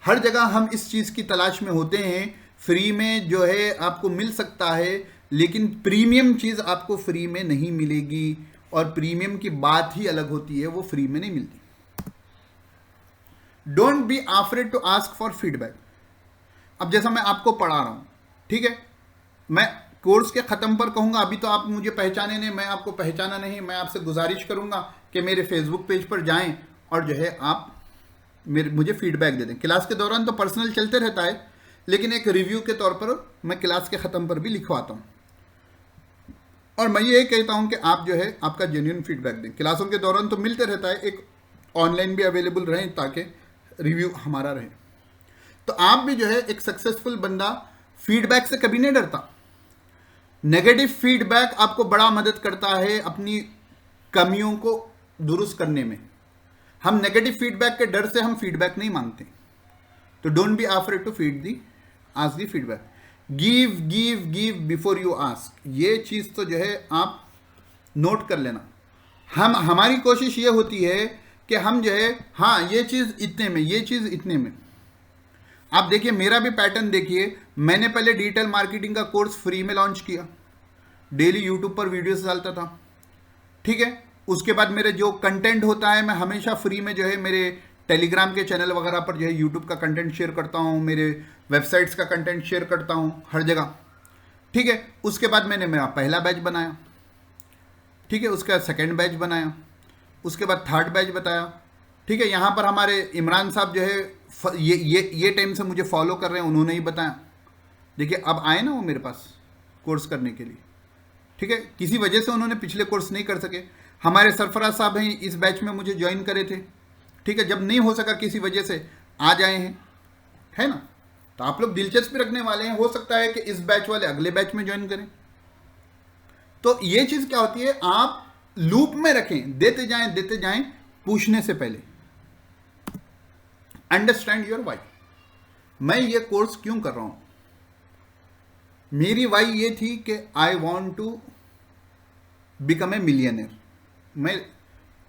हर जगह हम इस चीज़ की तलाश में होते हैं, फ्री में जो है आपको मिल सकता है, लेकिन प्रीमियम चीज़ आपको फ्री में नहीं मिलेगी, और प्रीमियम की बात ही अलग होती है, वो फ्री में नहीं मिलती। Don't be afraid to ask for feedback. अब जैसा मैं आपको पढ़ा रहा हूं, ठीक है, मैं कोर्स के ख़त्म पर कहूंगा अभी तो आप मुझे पहचाने नहीं, मैं आपको पहचाना नहीं, मैं आपसे गुजारिश करूंगा कि मेरे फेसबुक पेज पर जाएं और जो है आप मुझे फीडबैक दे दें। क्लास के दौरान तो पर्सनल चलते रहता है, लेकिन एक रिव्यू के तौर पर मैं क्लास के ख़त्म पर भी लिखवाता हूँ, और मैं ये कहता हूँ कि आप जो है आपका जेन्युइन फीडबैक दें। क्लासों के दौरान तो मिलते रहता है, एक ऑनलाइन भी अवेलेबल रहें ताकि रिव्यू हमारा रहे। तो आप भी जो है एक सक्सेसफुल बंदा फीडबैक से कभी नहीं डरता। नेगेटिव फीडबैक आपको बड़ा मदद करता है अपनी कमियों को दुरुस्त करने में। हम नेगेटिव फीडबैक के डर से हम फीडबैक नहीं मांगते। तो don't be afraid to ask the feedback. Give give give before you ask. ये चीज़ तो जो है आप नोट कर लेना। हमारी कोशिश ये होती है कि हम जो है हाँ ये चीज़ इतने में, ये चीज़ इतने में। आप देखिए मेरा भी पैटर्न देखिए, मैंने पहले डिजिटल मार्केटिंग का कोर्स फ्री में लॉन्च किया, डेली यूट्यूब पर वीडियोस डालता था, ठीक है। उसके बाद मेरे जो कंटेंट होता है मैं हमेशा फ्री में जो है मेरे टेलीग्राम के चैनल वगैरह पर जो है यूट्यूब का कंटेंट शेयर करता हूँ, मेरे वेबसाइट्स का कंटेंट शेयर करता हूँ हर जगह, ठीक है, उसके बाद मैंने मेरा पहला बैच बनाया, ठीक है, उसके बाद सेकेंड बैच बनाया, उसके बाद थर्ड बैच बताया, ठीक है। यहाँ पर हमारे इमरान साहब जो है ये टाइम से मुझे फॉलो कर रहे हैं, उन्होंने ही बताया। देखिए अब आए ना वो मेरे पास कोर्स करने के लिए, ठीक है। किसी वजह से उन्होंने पिछले कोर्स नहीं कर सके। हमारे सरफराज साहब हैं, इस बैच में मुझे ज्वाइन करे थे, ठीक है। जब नहीं हो सका किसी वजह से, आज आए हैं, है ना। तो आप लोग दिलचस्पी रखने वाले हैं, हो सकता है कि इस बैच वाले अगले बैच में ज्वाइन करें। तो ये चीज़ क्या होती है, आप लूप में रखें, देते जाएं पूछने से पहले। Understand your why. मैं ये कोर्स क्यों कर रहा हूं? मेरी वाई ये थी कि I want to become a millionaire. मैं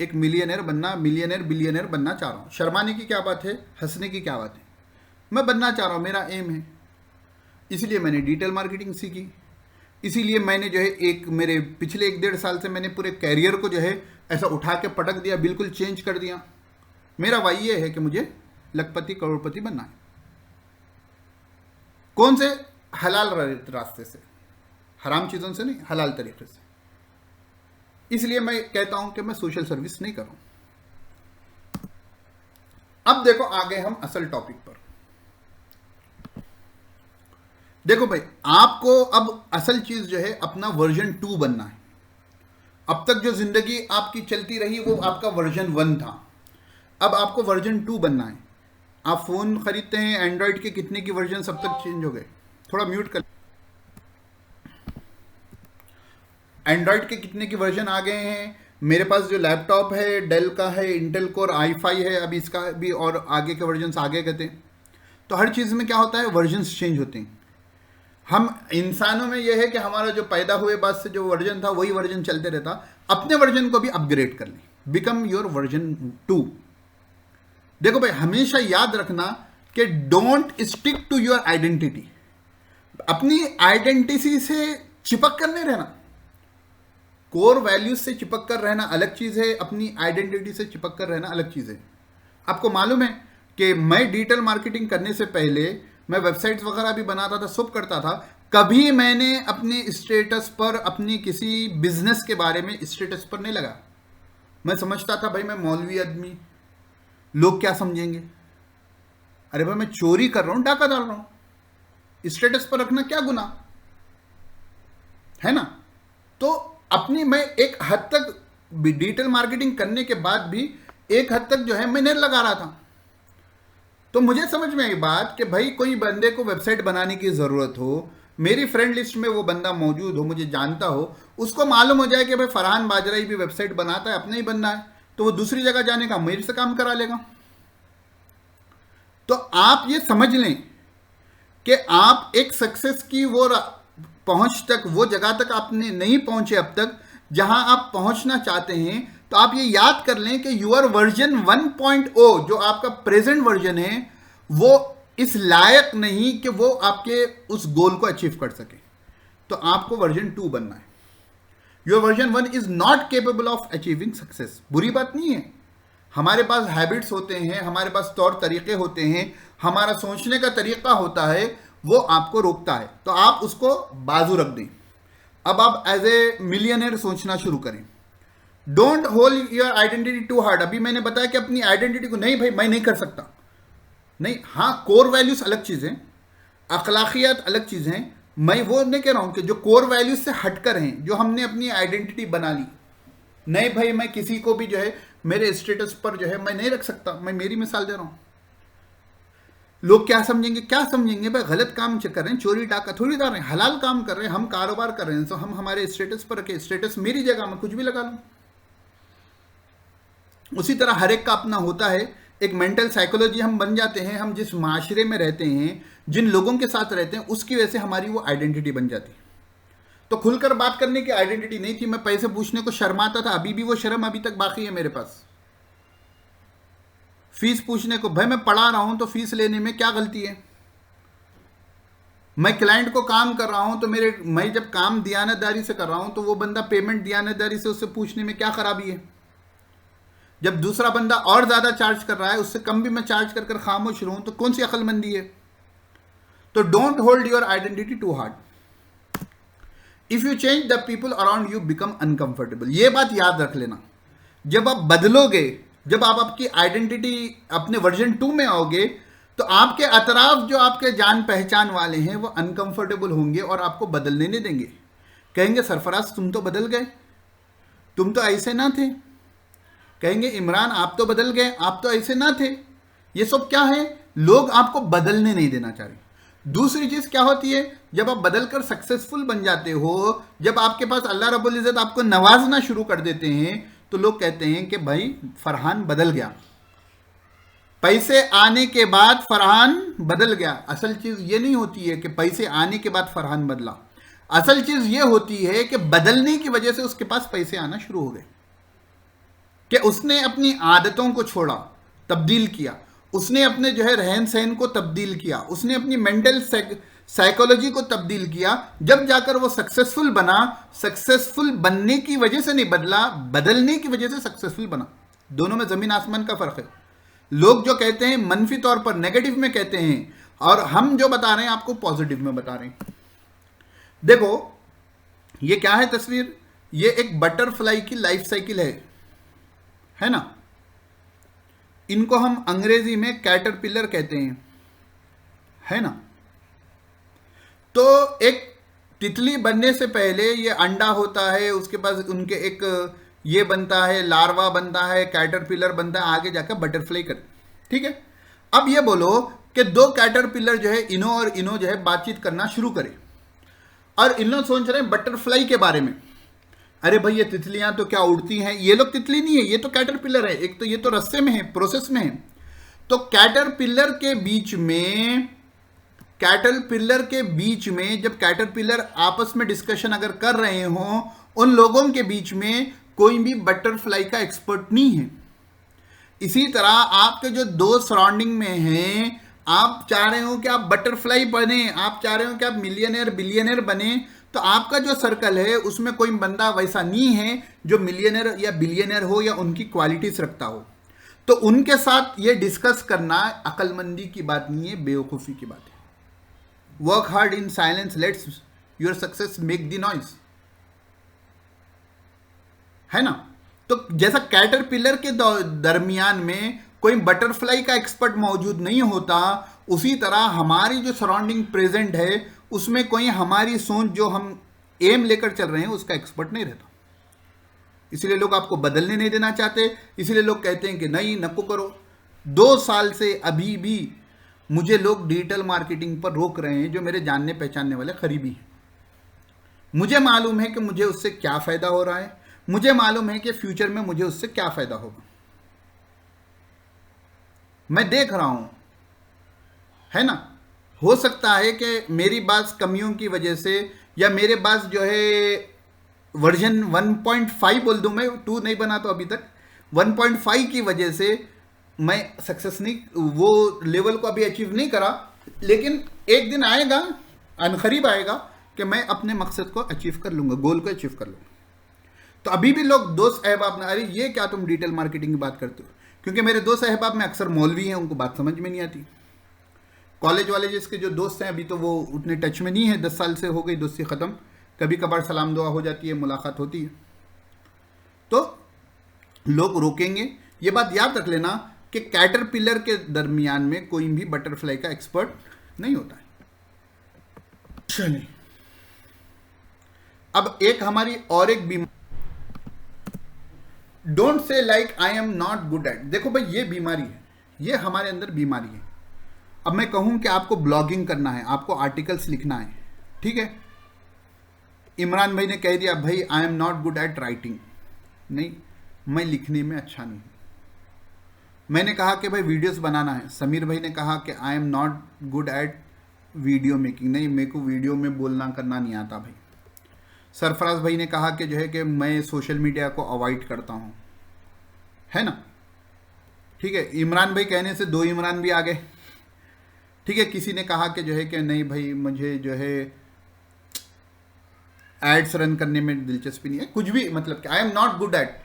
एक मिलियनर बिलियनर बनना चाह रहा हूं। शर्माने की क्या बात है, हंसने की क्या बात है? मैं बनना चाह रहा हूं, मेरा एम है। इसलिए मैंने डिजिटल मार्केटिंग सीखी, इसीलिए मैंने जो है मेरे पिछले 1-1.5 साल से मैंने पूरे कैरियर को जो है ऐसा उठा के पटक दिया, बिल्कुल चेंज कर दिया। मेरा वाई ये है कि मुझे लखपति करोड़पति बनना है। कौन से? हलाल रास्ते से, हराम चीज़ों से नहीं, हलाल तरीके से। इसलिए मैं कहता हूं कि मैं सोशल सर्विस नहीं करूं। अब देखो आगे हम असल टॉपिक पर। देखो भाई, आपको अब असल चीज जो है अपना वर्जन 2 बनना है। अब तक जो जिंदगी आपकी चलती रही वो आपका वर्जन 1 था, अब आपको वर्जन 2 बनना है। आप फोन खरीदते हैं एंड्रॉइड के, कितने की वर्जन सब तक चेंज हो गए। थोड़ा म्यूट कर। एंड्रॉइड के कितने की वर्जन आ गए हैं। मेरे पास जो लैपटॉप है डेल का है, इंटेल कोर i5 है, अभी इसका भी और आगे के वर्जन आगे गए थे। तो हर चीज़ में क्या होता है, वर्जन चेंज होते हैं। हम इंसानों में यह है कि हमारा जो पैदा हुए बाद से जो वर्जन था वही वर्जन चलते रहता। अपने वर्जन को भी अपग्रेड कर लें, बिकम योर वर्जन 2। देखो भाई, हमेशा याद रखना कि don't stick to your identity. अपनी आइडेंटिटी से चिपक कर नहीं रहना। कोर वैल्यूज से चिपक कर रहना अलग चीज है, अपनी आइडेंटिटी से चिपक कर रहना अलग चीज है। आपको मालूम है कि मैं डिजिटल मार्केटिंग करने से पहले मैं वेबसाइट्स वगैरह भी बनाता था, सब करता था। कभी मैंने अपने स्टेटस पर, अपनी किसी बिजनेस के बारे में स्टेटस पर नहीं लगा। मैं समझता था भाई मैं मौलवी आदमी, लोग क्या समझेंगे। अरे भाई मैं चोरी कर रहा हूं, डाका डाल रहा हूं, स्टेटस पर रखना क्या गुनाह है ना। तो अपनी मैं एक हद तक डिजिटल मार्केटिंग करने के बाद भी एक हद तक जो है मैं नहीं लगा रहा था। तो मुझे समझ में आई बात कि भाई कोई बंदे को वेबसाइट बनाने की ज़रूरत हो, मेरी फ्रेंड लिस्ट में वो बंदा मौजूद हो, मुझे जानता हो, उसको मालूम हो जाए कि भाई फरहान बाजराई भी वेबसाइट बनाता है, अपने ही बनना है, तो वो दूसरी जगह जाने का मेरे से काम करा लेगा। तो आप ये समझ लें कि आप एक सक्सेस की वो पहुंच तक, वो जगह तक आपने नहीं पहुंचे अब तक जहां आप पहुंचना चाहते हैं। तो आप ये याद कर लें कि यूर वर्जन 1.0 जो आपका प्रेजेंट वर्जन है वो इस लायक नहीं कि वो आपके उस गोल को अचीव कर सके। तो आपको वर्जन 2 बनना है। Your version 1 is not capable of achieving success. बुरी बात नहीं है, हमारे पास हैबिट्स होते हैं, हमारे पास तौर तरीके होते हैं, हमारा सोचने का तरीका होता है, वो आपको रोकता है। तो आप उसको बाजू रख दें। अब आप एज ए मिलियनर सोचना शुरू करें। Don't hold your identity too hard. अभी मैंने बताया कि अपनी आइडेंटिटी को नहीं भाई मैं नहीं कर सकता, नहीं। हाँ, कोर वैल्यूज अलग चीज़ें, अखलाकियात अलग चीज़ें हैं। मैं वो नहीं कह रहा हूं कि जो कोर वैल्यूज से हटकर हैं, जो हमने अपनी आइडेंटिटी बना ली, नहीं भाई मैं किसी को भी जो है मेरे स्टेटस पर जो है मैं नहीं रख सकता। मैं मेरी मिसाल दे रहा हूं। लोग क्या समझेंगे, क्या समझेंगे भाई गलत काम कर रहे हैं, चोरी डाका थोड़ी कर रहे हैं, हलाल काम कर रहे हैं, हम कारोबार कर रहे हैं। तो हम हमारे स्टेटस पर रखें, स्टेटस मेरी जगह में कुछ भी लगा लूं। उसी तरह हर एक का अपना होता है, एक मेंटल साइकोलॉजी हम बन जाते हैं। हम जिस माशरे में रहते हैं, जिन लोगों के साथ रहते हैं, उसकी वजह से हमारी वो आइडेंटिटी बन जाती है। तो खुलकर बात करने की आइडेंटिटी नहीं थी। मैं पैसे पूछने को शर्माता था, अभी भी वो शर्म अभी तक बाकी है मेरे पास। फीस पूछने को, भाई मैं पढ़ा रहा हूं तो फीस लेने में क्या गलती है। मैं क्लाइंट को काम कर रहा हूं तो मैं जब काम दियानतदारी से कर रहा हूं तो वो बंदा पेमेंट दियानतदारी से उससे पूछने में क्या खराबी है। जब दूसरा बंदा और ज्यादा चार्ज कर रहा है, उससे कम भी मैं चार्ज कर खामोश रहूं तो कौन सी अक्लमंदी है। तो don't hold your identity too hard. If you change the people around you become uncomfortable. ये बात याद रख लेना, जब आप बदलोगे, जब आप आपकी आइडेंटिटी अपने वर्जन 2 में आओगे, तो आपके अतराफ जो आपके जान पहचान वाले हैं वो अनकंफर्टेबल होंगे और आपको बदलने नहीं देंगे। कहेंगे सरफराज तुम तो बदल गए, तुम तो ऐसे ना थे। कहेंगे इमरान आप तो बदल गए, आप तो ऐसे ना थे। ये सब क्या है? लोग आपको बदलने नहीं देना चाह रहे। दूसरी चीज क्या होती है, जब आप बदलकर सक्सेसफुल बन जाते हो, जब आपके पास अल्लाह रब्बुल इज्जत आपको नवाजना शुरू कर देते हैं, तो लोग कहते हैं कि भाई फरहान बदल गया, पैसे आने के बाद फरहान बदल गया। असल चीज ये नहीं होती है कि पैसे आने के बाद फरहान बदला। असल चीज ये होती है कि बदलने की वजह से उसके पास पैसे आना शुरू हो गए, कि उसने अपनी आदतों को छोड़ा, तब्दील किया, उसने अपने जो है रहन सहन को तब्दील किया, उसने अपनी मेंटल साइकोलॉजी को तब्दील किया, जब जाकर वो सक्सेसफुल बना। सक्सेसफुल बनने की वजह से नहीं बदला, बदलने की वजह से सक्सेसफुल बना। दोनों में जमीन आसमान का फर्क है। लोग जो कहते हैं मनफी तौर पर, नेगेटिव में कहते हैं, और हम जो बता रहे हैं आपको पॉजिटिव में बता रहे हैं। देखो ये क्या है तस्वीर, ये एक बटरफ्लाई की लाइफ साइकिल है ना। इनको हम अंग्रेजी में कैटरपिलर कहते हैं, है ना। तो एक तितली बनने से पहले ये अंडा होता है, उसके पास उनके एक ये बनता है, लार्वा बनता है, कैटरपिलर बनता है, आगे जाकर बटरफ्लाई कर। ठीक है, अब ये बोलो कि दो कैटरपिलर जो है इनो और इनो जो है बातचीत करना शुरू करें, और इन लोग सोच रहे हैं बटरफ्लाई के बारे में। अरे भाई ये तितलियां तो क्या उड़ती हैं, ये लोग तितली नहीं है, ये तो कैटरपिलर है। एक तो ये तो रस्ते में है, प्रोसेस में है। तो कैटरपिलर के बीच में जब कैटरपिलर आपस में डिस्कशन अगर कर रहे हो, उन लोगों के बीच में कोई भी बटरफ्लाई का एक्सपर्ट नहीं है। इसी तरह आपके जो दो सराउंडिंग में हैं, आप चाह रहे हो कि आप बटरफ्लाई बने, आप चाह रहे हो कि आप मिलियनेयर बिलियनेयर बने, तो आपका जो सर्कल है उसमें कोई बंदा वैसा नहीं है जो मिलियनेयर या बिलियनेयर हो या उनकी क्वालिटीज रखता हो। तो उनके साथ ये डिस्कस करना अक्लमंदी की बात नहीं है, बेवकूफ़ी की बात है। Work hard in silence, let's your success make the noise, है ना। तो जैसा कैटरपिलर के दरमियान में कोई बटरफ्लाई का एक्सपर्ट मौजूद नहीं होता, उसी तरह हमारी जो सराउंडिंग प्रेजेंट है उसमें कोई हमारी सोच जो हम एम लेकर चल रहे हैं उसका एक्सपर्ट नहीं रहता। इसलिए लोग आपको बदलने नहीं देना चाहते, इसलिए लोग कहते हैं कि नहीं नको करो। 2 साल से अभी भी मुझे लोग डिजिटल मार्केटिंग पर रोक रहे हैं, जो मेरे जानने पहचानने वाले करीबी हैं। मुझे मालूम है कि मुझे उससे क्या फ़ायदा हो रहा है, मुझे मालूम है कि फ्यूचर में मुझे उससे क्या फ़ायदा होगा। मैं देख रहा हूं, है ना। हो सकता है कि मेरी बात कमियों की वजह से, या मेरे पास जो है वर्जन 1.5 बोल दूं, मैं 2 नहीं बना तो अभी तक 1.5 की वजह से मैं सक्सेस नहीं, वो लेवल को अभी अचीव नहीं करा। लेकिन एक दिन आएगा, अनकरीब आएगा कि मैं अपने मकसद को अचीव कर लूँगा, गोल को अचीव कर लूँगा। तो अभी भी लोग दोस्त अहबाब ना, अरे ये क्या तुम डिजिटल मार्केटिंग की बात करते हो, क्योंकि मेरे दोस्त अहबाब में अक्सर मौलवी हैं, उनको बात समझ में नहीं आती। कॉलेज वाले जिसके जो दोस्त हैं अभी तो वो उतने टच में नहीं है, 10 साल से हो गई दोस्ती ख़त्म। कभी कभार सलाम दुआ हो जाती है, मुलाकात होती है, तो लोग रोकेंगे। ये बात याद रख लेना कि कैटरपिलर के दरमियान में कोई भी बटरफ्लाई का एक्सपर्ट नहीं होता है। चलिए अब एक हमारी और एक बीमारी, don't say like I am not good at. देखो भाई ये बीमारी है, ये हमारे अंदर बीमारी है। अब मैं कहूं कि आपको ब्लॉगिंग करना है, आपको आर्टिकल्स लिखना है, ठीक है। इमरान भाई ने कह दिया भाई I am not good at writing, नहीं मैं लिखने में अच्छा नहीं हूं। मैंने कहा कि भाई वीडियोस बनाना है, समीर भाई ने कहा कि I am not good at video making, नहीं मेरे को वीडियो में बोलना करना नहीं आता भाई। सरफराज भाई ने कहा कि जो है कि मैं सोशल मीडिया को अवॉइड करता हूं, है ना, ठीक है। इमरान भाई कहने से 2 इमरान भी आ गए, ठीक है। किसी ने कहा कि जो है कि नहीं भाई मुझे जो है एड्स रन करने में दिलचस्पी नहीं है, कुछ भी, मतलब कि I am not good at,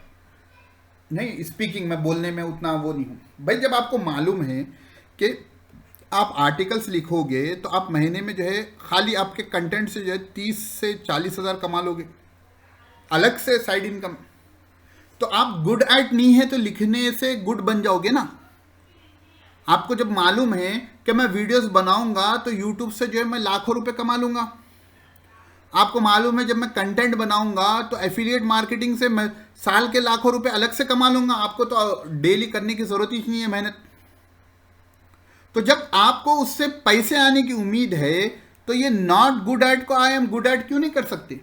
नहीं स्पीकिंग में, बोलने में उतना वो नहीं हूं। भाई जब आपको मालूम है कि आप आर्टिकल्स लिखोगे तो आप महीने में जो है खाली आपके कंटेंट से जो है 30 से 40 हज़ार कमा लोगे, अलग से साइड इनकम। तो आप गुड एट नहीं है तो लिखने से गुड बन जाओगे ना। आपको जब मालूम है कि मैं वीडियोस बनाऊंगा तो यूट्यूब से जो है मैं लाखों रुपए कमा लूंगा। आपको मालूम है जब मैं कंटेंट बनाऊंगा तो एफिलिएट मार्केटिंग से मैं साल के लाखों रुपए अलग से कमा लूंगा। आपको तो डेली करने की जरूरत ही नहीं है मेहनत। तो जब आपको उससे पैसे आने की उम्मीद है तो ये नॉट गुड एट को आई एम गुड एट क्यों नहीं कर सकते?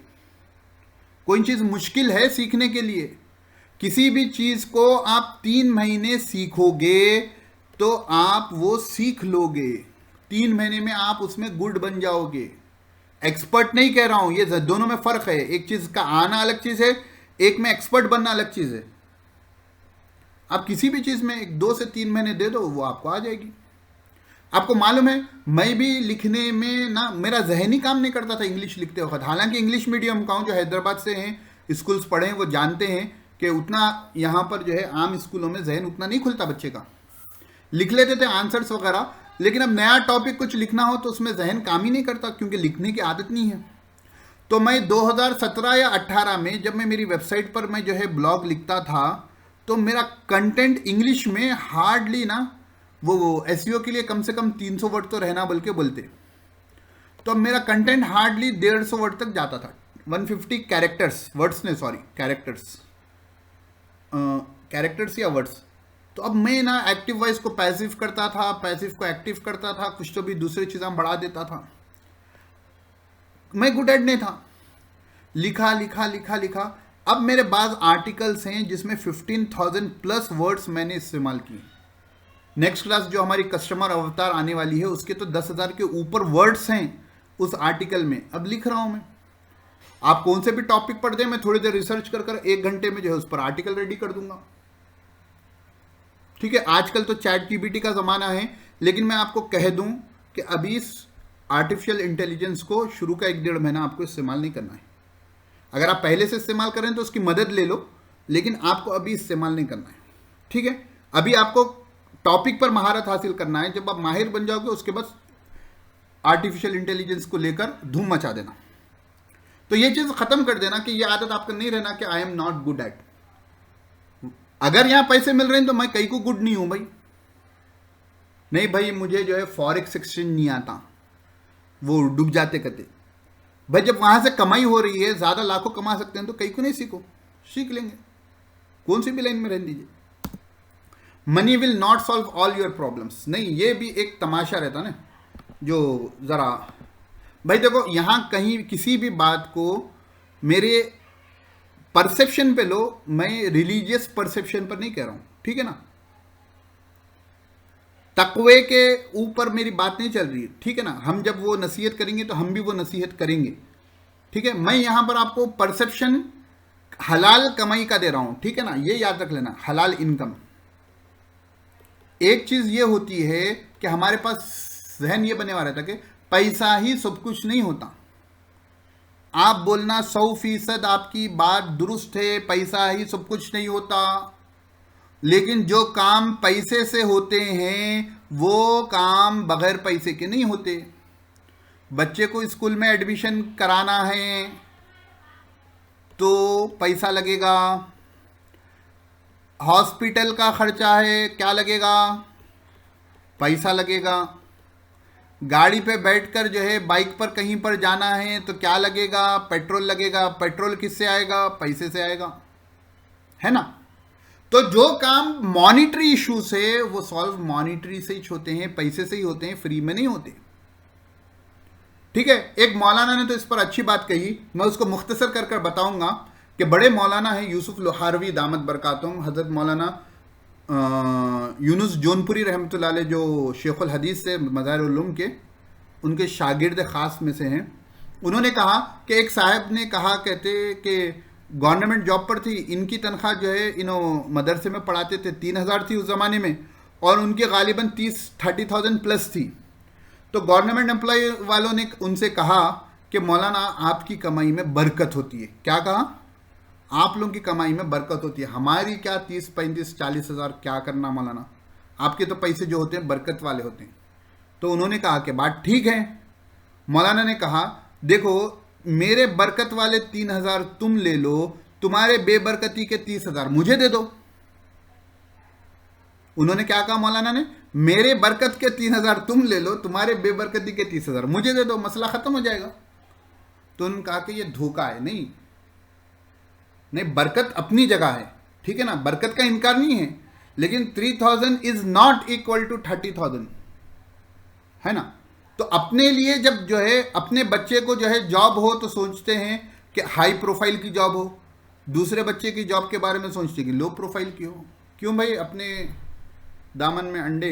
कोई चीज मुश्किल है सीखने के लिए? किसी भी चीज को आप 3 महीने सीखोगे तो आप वो सीख लोगे, 3 महीने में आप उसमें गुड बन जाओगे। एक्सपर्ट नहीं कह रहा हूं, ये दोनों में फर्क है। एक चीज का आना अलग चीज है, एक में एक्सपर्ट बनना अलग चीज है। आप किसी भी चीज में 2 से 3 महीने दे दो, वो आपको आ जाएगी। आपको मालूम है मैं भी लिखने में ना मेरा जहनी काम नहीं करता था इंग्लिश लिखते वक्त। हालांकि इंग्लिश मीडियम का हूं, जो हैदराबाद से हैं, स्कूल्स पढ़े हैं, वो जानते हैं कि उतना यहाँ पर जो है आम स्कूलों में जहन उतना नहीं खुलता बच्चे का। लिख लेते थे आंसर्स वगैरह, लेकिन अब नया टॉपिक कुछ लिखना हो तो उसमें जहन काम ही नहीं करता, क्योंकि लिखने की आदत नहीं है। तो मैं 2017 या 18 में जब मैं मेरी वेबसाइट पर मैं जो है ब्लॉग लिखता था तो मेरा कंटेंट इंग्लिश में हार्डली ना वो एसईओ के लिए कम से कम 300 वर्ड तो रहना बल्कि बोलते। तो अब मेरा कंटेंट हार्डली 150 वर्ड तक जाता था। 150 कैरेक्टर्स, वर्ड्स ने, सॉरी कैरेक्टर्स या वर्ड्स। तो अब मैं ना एक्टिव वॉइस को पैसिव करता था, पैसिव को एक्टिव करता था, कुछ तो भी दूसरी चीज़ें बढ़ा देता था। मैं गुड एट नहीं था। लिखा लिखा लिखा लिखा। अब मेरे पास आर्टिकल्स हैं जिसमें 15,000 प्लस वर्ड्स मैंने इस्तेमाल किए। नेक्स्ट क्लास जो हमारी कस्टमर अवतार आने वाली है उसके तो 10,000 के ऊपर वर्ड्स हैं उस आर्टिकल में। अब लिख रहा हूं मैं। आप कौन से भी टॉपिक पढ़ दें, मैं थोड़ी देर रिसर्च कर 1 घंटे में जो है उस पर आर्टिकल रेडी कर दूंगा। ठीक है, आजकल तो चैट जीपीटी का ज़माना है, लेकिन मैं आपको कह दूं कि अभी इस आर्टिफिशियल इंटेलिजेंस को शुरू का 1-1.5 महीना आपको इस्तेमाल नहीं करना है। अगर आप पहले से इस्तेमाल करें तो उसकी मदद ले लो, लेकिन आपको अभी इस्तेमाल नहीं करना है। ठीक है, अभी आपको टॉपिक पर महारत हासिल करना है। जब आप माहिर बन जाओगे उसके बाद आर्टिफिशियल इंटेलिजेंस को लेकर धूम मचा देना। तो ये चीज़ खत्म कर देना कि ये आदत आपका नहीं रहना कि I am not good at. अगर यहां पैसे मिल रहे हैं तो मैं कहीं को गुड नहीं हूं भाई। नहीं भाई, मुझे जो है फॉरेक्स एक्सचेंज नहीं आता, वो डूब जाते कहते भाई। जब वहां से कमाई हो रही है, ज्यादा लाखों कमा सकते हैं, तो कहीं को नहीं सीखो, सीख लेंगे। कौन सी भी लाइन में रहने दीजिए। Money will not solve all your problems, नहीं, ये भी एक तमाशा रहता ना जो जरा भाई देखो, यहां कहीं किसी भी बात को मेरे परसेप्शन पे लो, मैं रिलीजियस परसेप्शन पर नहीं कह रहा हूं, ठीक है ना। तकवे के ऊपर मेरी बात नहीं चल रही है, ठीक है ना। हम जब वो नसीहत करेंगे तो हम भी वो नसीहत करेंगे, ठीक है। मैं यहां पर आपको परसेप्शन हलाल कमाई का दे रहा हूं, ठीक है ना। ये याद रख लेना, हलाल इनकम। एक चीज ये होती है कि हमारे पास जहन ये बने हुआ रहता कि पैसा ही सब कुछ नहीं होता। आप बोलना 100% आपकी बात दुरुस्त है, पैसा ही सब कुछ नहीं होता, लेकिन जो काम पैसे से होते हैं वो काम बगैर पैसे के नहीं होते। बच्चे को स्कूल में एडमिशन कराना है तो पैसा लगेगा, हॉस्पिटल का खर्चा है, क्या लगेगा, पैसा लगेगा। गाड़ी पे बैठकर जो है बाइक पर कहीं पर जाना है तो क्या लगेगा, पेट्रोल लगेगा। पेट्रोल किससे आएगा, पैसे से आएगा, है ना। तो जो काम मॉनिटरी इशू से वो सॉल्व मॉनिटरी से ही होते हैं, पैसे से ही होते हैं, फ्री में नहीं होते, ठीक है। एक मौलाना ने तो इस पर अच्छी बात कही, मैं उसको मुख्तसर कर कर बताऊंगा कि बड़े मौलाना हैं यूसुफ लोहारवी दामत बरकातुहुम, हजरत मौलाना यूनुस जौनपुरी रहमतुल्लाह अलैह, जो शेखुल हदीस से मज़ाहिरुल उलूम के उनके शागिर्द ख़ास में से हैं। उन्होंने कहा कि एक साहब ने कहा, कहते कि गवर्नमेंट जॉब पर थी, इनकी तनख्वाह जो है मदरसे में पढ़ाते थे 3,000 थी उस ज़माने में, और उनके गालिबन 30,000 प्लस थी। तो गवर्नमेंट एम्प्लॉय वालों ने उनसे कहा कि मौलाना आपकी कमाई में बरकत होती है। क्या कहा, आप लोगों की कमाई में बरकत होती है, हमारी क्या 30, 35, 40 हज़ार क्या करना मौलाना, आपके तो पैसे जो होते हैं बरकत वाले होते हैं। तो उन्होंने कहा कि बात ठीक है। मौलाना ने कहा देखो मेरे बरकत वाले 3,000 तुम ले लो, तुम्हारे बेबरकती के 30,000 मुझे दे दो। उन्होंने क्या कहा मौलाना ने, मेरे बरकत के 3,000 तुम ले लो, तुम्हारे बेबरकती के 30,000 मुझे दे दो, मसला खत्म हो जाएगा। तो उन्होंने कहा कि ये धोखा है। नहीं नहीं, बरकत अपनी जगह है, ठीक है ना, बरकत का इनकार नहीं है, लेकिन 3,000 इज नॉट इक्वल टू 30,000, है ना। तो अपने लिए जब जो है अपने बच्चे को जो है जॉब हो तो सोचते हैं कि हाई प्रोफाइल की जॉब हो, दूसरे बच्चे की जॉब के बारे में सोचते हैं कि लो प्रोफाइल की हो। क्यों भाई, अपने दामन में अंडे।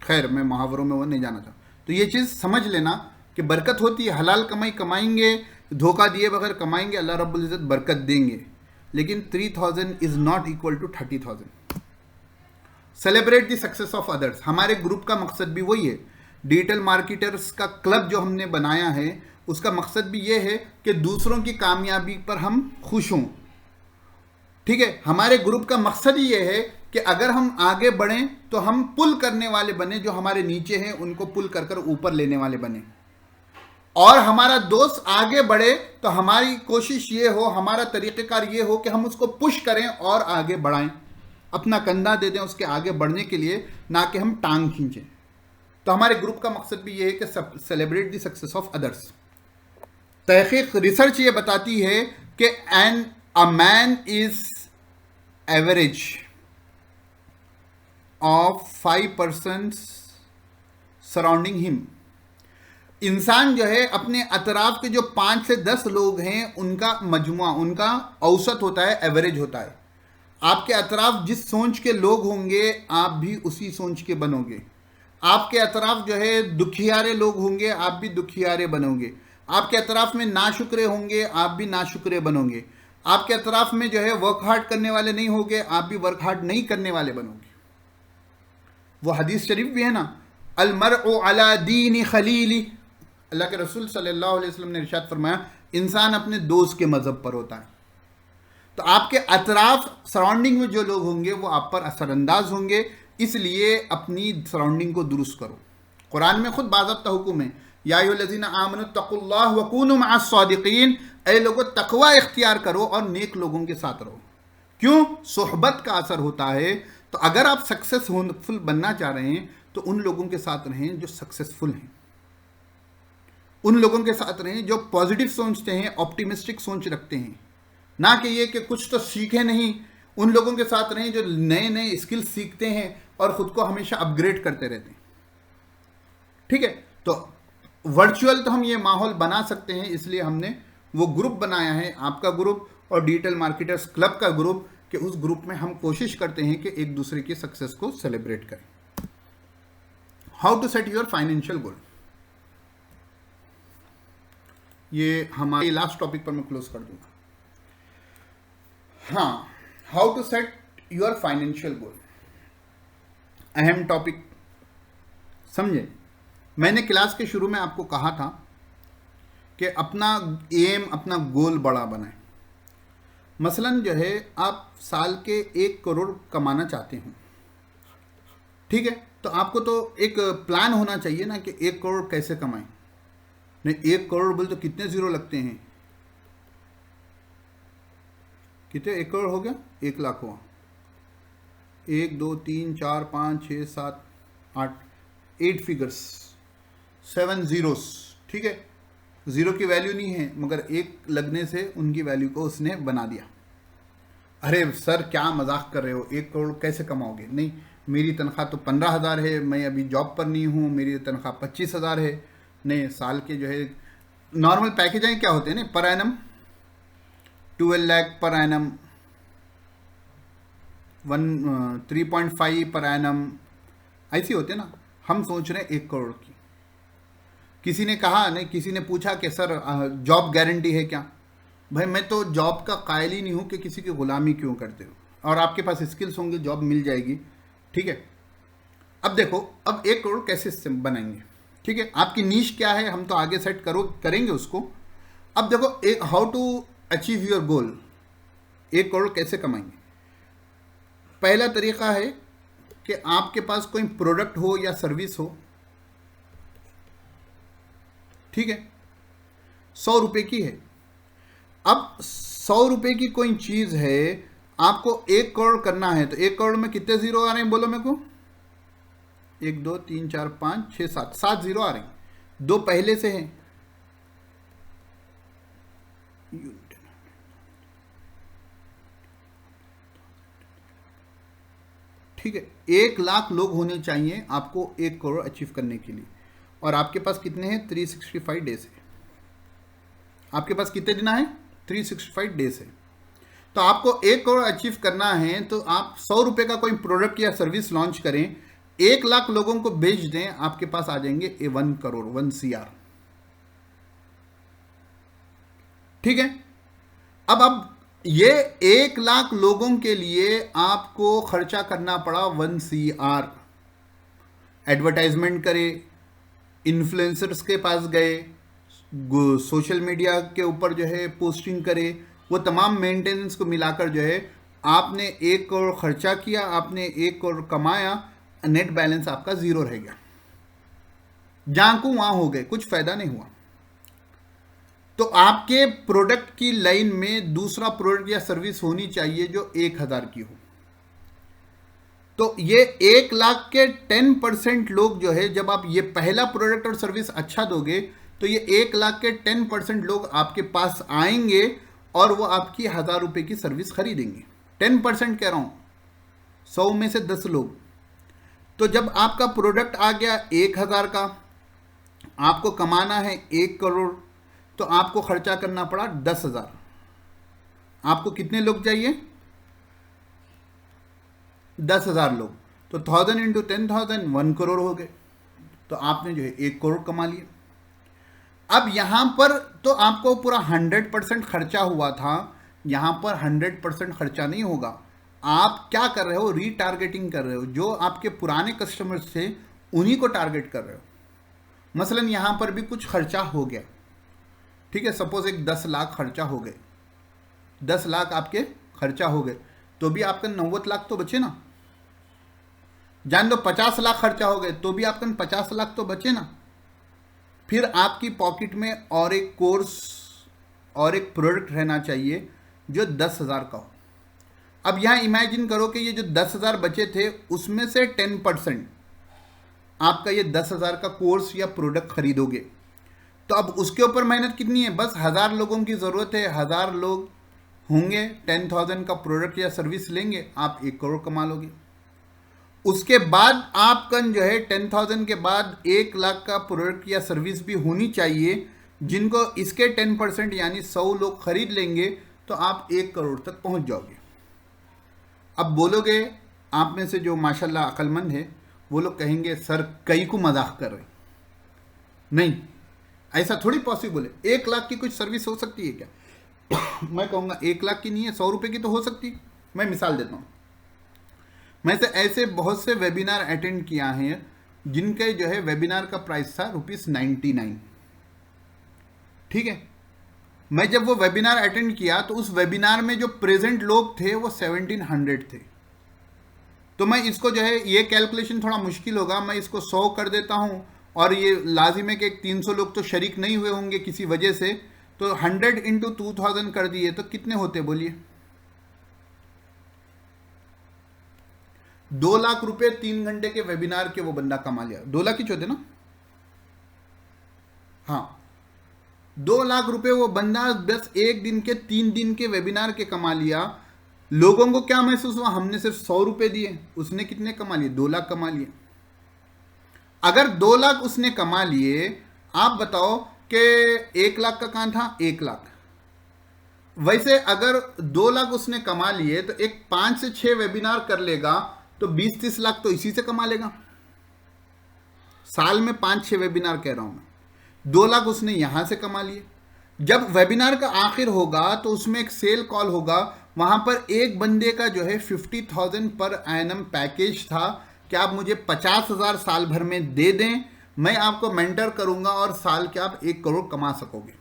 खैर मैं मुहावरों में वो नहीं जाना चाहता। तो ये चीज़ समझ लेना कि बरकत होती है, हलाल कमाई कमाएंगे, धोखा दिए बगैर कमाएंगे, अल्लाह रब्बुल इज़्ज़त बरकत देंगे, लेकिन 3,000 is not equal to 30,000। Celebrate the success of others, हमारे ग्रुप का मकसद भी वही है। डिजिटल मार्केटर्स का क्लब जो हमने बनाया है उसका मकसद भी ये है कि दूसरों की कामयाबी पर हम खुश हों, ठीक है। हमारे ग्रुप का मकसद ही ये है कि अगर हम आगे बढ़ें तो हम पुल करने वाले बने, जो हमारे नीचे हैं उनको पुल कर कर ऊपर लेने वाले बने, और हमारा दोस्त आगे बढ़े तो हमारी कोशिश ये हो, हमारा तरीक़ेकार ये हो कि हम उसको पुश करें और आगे बढ़ाएं, अपना कंधा दे दें उसके आगे बढ़ने के लिए, ना कि हम टांग खींचें। तो हमारे ग्रुप का मकसद भी ये है कि celebrate the success of others. तहकीक रिसर्च ये बताती है कि a man is average of 5% surrounding him. इंसान जो है अपने अतराफ के जो 5 से 10 लोग हैं उनका मजमुआ, उनका औसत होता है, एवरेज होता है। आपके अतराफ जिस सोच के लोग होंगे आप भी उसी सोच के बनोगे। आपके अतराफ जो है दुखियारे लोग होंगे आप भी दुखियारे बनोगे। आपके अतराफ में नाशुक्रे होंगे आप भी नाशुक्रे बनोगे। आपके अतराफ में जो है वर्क हार्ड करने वाले नहीं होंगे आप भी वर्क हार्ड नहीं करने वाले बनोगे। वो हदीस शरीफ भी है ना, अल मरउ अला दीन खलीली, अल्लाह के रसूल सल्लल्लाहु अलैहि वसल्लम ने इरशाद फरमाया इंसान अपने दोस्त के मजहब पर होता है। तो आपके अतराफ सराउंडिंग में जो लोग होंगे वो आप पर असरअंदाज होंगे, इसलिए अपनी सराउंडिंग को दुरुस्त करो। कुरान में खुद बाज़ाब्ता हुक्म है, या अय्युहल्लज़ीना आमनु तक़ुल्लाह व कूनू मअस सादिक़ीन, ऐ लोगों तकवा इख्तियार करो और नेक लोगों के साथ रहो। क्यों? सोहबत का असर होता है। तो अगर आप सक्सेसफुल बनना चाह रहे हैं तो उन लोगों के साथ रहें जो सक्सेसफुल हैं, उन लोगों के साथ रहें जो पॉजिटिव सोचते हैं, ऑप्टिमिस्टिक सोच रखते हैं, ना कि ये कि कुछ तो सीखे नहीं। उन लोगों के साथ रहें जो नए नए स्किल्स सीखते हैं और ख़ुद को हमेशा अपग्रेड करते रहते हैं, ठीक है। तो वर्चुअल तो हम ये माहौल बना सकते हैं, इसलिए हमने वो ग्रुप बनाया है, आपका ग्रुप और डिजिटल मार्केटर्स क्लब का ग्रुप, कि उस ग्रुप में हम कोशिश करते हैं कि एक दूसरे की सक्सेस को सेलिब्रेट करें। How to set your financial goal, ये हमारे लास्ट टॉपिक पर मैं क्लोज कर दूंगा। हाँ, how to set your financial goal, अहम टॉपिक समझे। मैंने क्लास के शुरू में आपको कहा था कि अपना एम, अपना गोल बड़ा बनाएं। मसलन जो है आप साल के 1 करोड़ कमाना चाहते हो, ठीक है, तो आपको तो एक प्लान होना चाहिए ना कि 1 करोड़ कैसे कमाएं। नहीं, 1 करोड़ बोल तो कितने ज़ीरो लगते हैं, कितने 1 करोड़ हो गया, 1 लाख हुआ, 1 2 3 4 5 6 7 8 8 फिगर्स, 7 ज़ीरोस, ठीक है। ज़ीरो की वैल्यू नहीं है मगर एक लगने से उनकी वैल्यू को उसने बना दिया। अरे सर क्या मजाक कर रहे हो, 1 करोड़ कैसे कमाओगे? नहीं, मेरी तनख्वाह तो 15,000 है, मैं अभी जॉब पर नहीं हूँ, मेरी तनख्वाह 25,000 है। नहीं, साल के जो है नॉर्मल पैकेज क्या होते हैं ना, per annum 12 lakh per annum, 3.5 per annum, ऐसी होते ना। हम सोच रहे हैं 1 करोड़ की। किसी ने कहा नहीं, किसी ने पूछा कि सर जॉब गारंटी है क्या? भाई मैं तो जॉब का कायल ही नहीं हूँ कि किसी की गुलामी क्यों करते हो, और आपके पास स्किल्स होंगे जॉब मिल जाएगी, ठीक है। अब देखो, अब 1 करोड़ कैसे बनाएंगे, ठीक है। आपकी नीश क्या है हम तो आगे सेट करेंगे उसको। अब देखो, एक how to achieve your goal, 1 crore कैसे कमाएंगे। पहला तरीका है कि आपके पास कोई प्रोडक्ट हो या सर्विस हो ठीक है, 100 रुपये की है। अब 100 रुपये की कोई चीज़ है, आपको 1 करोड़ करना है, तो 1 करोड़ में कितने जीरो आ रहे हैं बोलो मेरे को? 1 2 3 4 5 6 7, 7 जीरो आ रहे हैं, 2 पहले से हैं। ठीक है, 1 लाख लोग होने चाहिए आपको 1 करोड़ अचीव करने के लिए, और आपके पास कितने हैं? 365 डेज है। आपके पास कितने दिन है? 365 डेज है। तो आपको 1 करोड़ अचीव करना है, तो आप 100 रुपये का कोई प्रोडक्ट या सर्विस लॉन्च करें, 1 लाख लोगों को बेच दें, आपके पास आ जाएंगे 1 करोड़, 1 CR। ठीक है, अब ये 1 लाख लोगों के लिए आपको खर्चा करना पड़ा 1 CR। एडवर्टाइजमेंट करे, इन्फ्लुएंसर्स के पास गए, सोशल मीडिया के ऊपर जो है पोस्टिंग करे, वो तमाम मेंटेनेंस को मिलाकर जो है आपने 1 करोड़ खर्चा किया, आपने 1 करोड़ कमाया, नेट बैलेंस आपका जीरो रह गया। जहां को वहां हो गए, कुछ फायदा नहीं हुआ। तो आपके प्रोडक्ट की लाइन में दूसरा प्रोडक्ट या सर्विस होनी चाहिए जो 1000 की हो। तो ये 1 लाख के 10% लोग जो है, जब आप ये पहला प्रोडक्ट और सर्विस अच्छा दोगे, तो ये 1 लाख के 10% लोग आपके पास आएंगे और वो आपकी 1000 रुपये की सर्विस खरीदेंगे। 10% कह रहा हूं, 100 में से 10 लोग। तो जब आपका प्रोडक्ट आ गया 1000 का, आपको कमाना है 1 करोड़, तो आपको खर्चा करना पड़ा 10,000। आपको कितने लोग चाहिए? 10,000 लोग। तो 1000 इंटू 10,000 1 करोड़ हो गए। तो आपने जो है 1 करोड़ कमा लिया। अब यहां पर तो आपको पूरा 100% खर्चा हुआ था, यहां पर 100% खर्चा नहीं होगा। आप क्या कर रहे हो? रीटारगेटिंग कर रहे हो। जो आपके पुराने कस्टमर्स थे उन्हीं को टारगेट कर रहे हो। मसलन यहां पर भी कुछ खर्चा हो गया, ठीक है, सपोज एक 10 लाख खर्चा हो गए, 10 लाख आपके खर्चा हो गए, तो भी आपका 90 लाख तो बचे ना। जान लो 50 लाख खर्चा हो गए, तो भी आपका 50 लाख तो बचे ना। फिर आपकी पॉकेट में और एक कोर्स और एक प्रोडक्ट रहना चाहिए जो 10,000 का हो। अब यहां इमेजिन करो कि ये जो 10,000 बचे थे उसमें से 10% आपका ये 10,000 का कोर्स या प्रोडक्ट खरीदोगे, तो अब उसके ऊपर मेहनत कितनी है? बस 1000 लोगों की ज़रूरत है। 1000 लोग होंगे, 10,000 का प्रोडक्ट या सर्विस लेंगे, आप 1 करोड़ कमा लोगे। उसके बाद आपका जो है 10,000 के बाद 1 लाख का प्रोडक्ट या सर्विस भी होनी चाहिए, जिनको इसके 10% यानी 100 लोग खरीद लेंगे, तो आप 1 करोड़ तक पहुंच जाओगे। अब बोलोगे, आप में से जो माशाल्लाह अक्लमंद है वो लोग कहेंगे सर कई को मजाक कर रहे। नहीं, ऐसा थोड़ी पॉसिबल है। 1 लाख की कुछ सर्विस हो सकती है क्या? मैं कहूँगा 1 लाख की नहीं है, 100 रुपये की तो हो सकती। मैं मिसाल देता हूँ, मैं से ऐसे बहुत से वेबिनार अटेंड किया है जिनके जो है वेबिनार का प्राइस था ₹99। ठीक है, मैं जब वो वेबिनार अटेंड किया तो उस वेबिनार में जो प्रेजेंट लोग थे वो 1700 थे। तो मैं इसको जो है, ये कैलकुलेशन थोड़ा मुश्किल होगा, मैं इसको 100 कर देता हूँ, और ये लाजिम है कि 300 लोग तो शरीक नहीं हुए होंगे किसी वजह से, तो 100 इंटू 2000 कर दिए तो कितने होते बोलिए? 2 लाख रुपए 3 घंटे के वेबिनार के वो बंदा कमा लिया। 2 लाख ही होते ना? हाँ, 2 लाख रुपए वो बंदा बस 1 दिन के 3 दिन के वेबिनार के कमा लिया। लोगों को क्या महसूस हुआ? हमने सिर्फ 100 रुपए दिए, उसने कितने कमा लिए? 2 लाख कमा लिए। अगर 2 लाख उसने कमा लिए, आप बताओ कि 1 लाख का कहां था? 1 लाख। वैसे अगर 2 लाख उसने कमा लिए तो एक 5 से 6 वेबिनार कर लेगा तो 20-30 लाख तो इसी से कमा लेगा। साल में 5-6 वेबिनार कह रहा हूं मैं। 2 लाख उसने यहां से कमा लिए। जब वेबिनार का आखिर होगा तो उसमें एक सेल कॉल होगा, वहां पर एक बंदे का जो है 50,000 पर एनम पैकेज था कि आप मुझे 50,000 साल भर में दे दें, मैं आपको मेंटर करूंगा और साल के आप 1 करोड़ कमा सकोगे।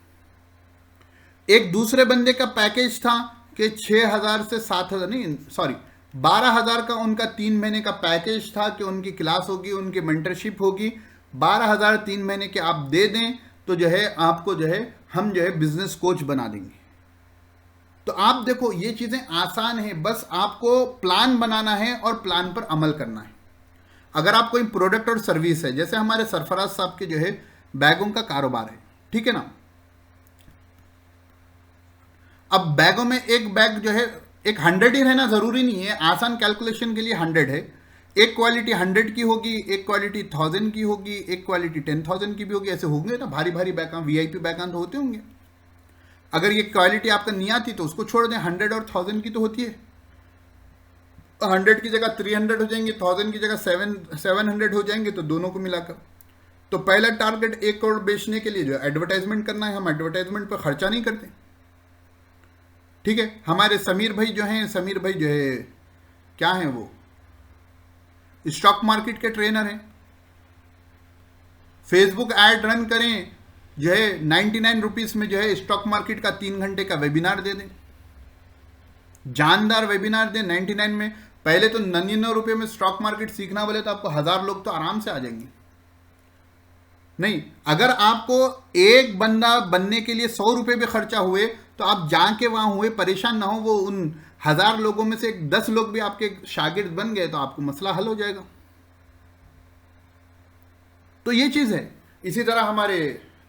एक दूसरे बंदे का पैकेज था कि 6,000 से 7,000 नहीं, सॉरी 12,000 का उनका 3 महीने का पैकेज था कि उनकी क्लास होगी, उनकी मेंटरशिप होगी, 12,000 3 महीने के आप दे दें तो जो है आपको जो है हम जो है बिजनेस कोच बना देंगे। तो आप देखो ये चीजें आसान है, बस आपको प्लान बनाना है और प्लान पर अमल करना है। अगर आप कोई प्रोडक्ट और सर्विस है, जैसे हमारे सरफराज साहब के जो है बैगों का कारोबार है, ठीक है ना। अब बैगों में एक बैग जो है एक 100 ही रहना जरूरी नहीं है, आसान कैलकुलेशन के लिए 100 है। एक क्वालिटी 100 की होगी, एक क्वालिटी 1000 की होगी, एक क्वालिटी 10,000 की भी होगी, ऐसे होंगे ना भारी भारी बैग, VIP बैग तो होते होंगे। अगर ये क्वालिटी आपका नहीं आती तो उसको छोड़ दें, 100 और 1000 की तो होती है। 100 की जगह 300 हो जाएंगे, 1000 की जगह 700 हो जाएंगे, तो दोनों को मिलाकर तो पहला टारगेट 1 करोड़ बेचने के लिए जो एडवर्टाइजमेंट करना है। हम एडवर्टाइजमेंट पर खर्चा नहीं करते, ठीक है। हमारे समीर भाई जो है क्या हैं, वो स्टॉक मार्केट के ट्रेनर हैं। फेसबुक ऐड रन करें जो है 99 रुपीज में जो है स्टॉक मार्केट का 3 घंटे का वेबिनार दे दें, जानदार वेबिनार दें 99 में। पहले तो 99 रुपये में स्टॉक मार्केट सीखना बोले तो आपको 1000 लोग तो आराम से आ जाएंगे। नहीं, अगर आपको एक बंदा बनने के लिए 100 रुपये भी खर्चा हुए तो आप जाके वहां हुए, परेशान ना हो। वो उन 1000 लोगों में से 10 लोग भी आपके शागिर्द बन गए तो आपको मसला हल हो जाएगा। तो ये चीज है। इसी तरह हमारे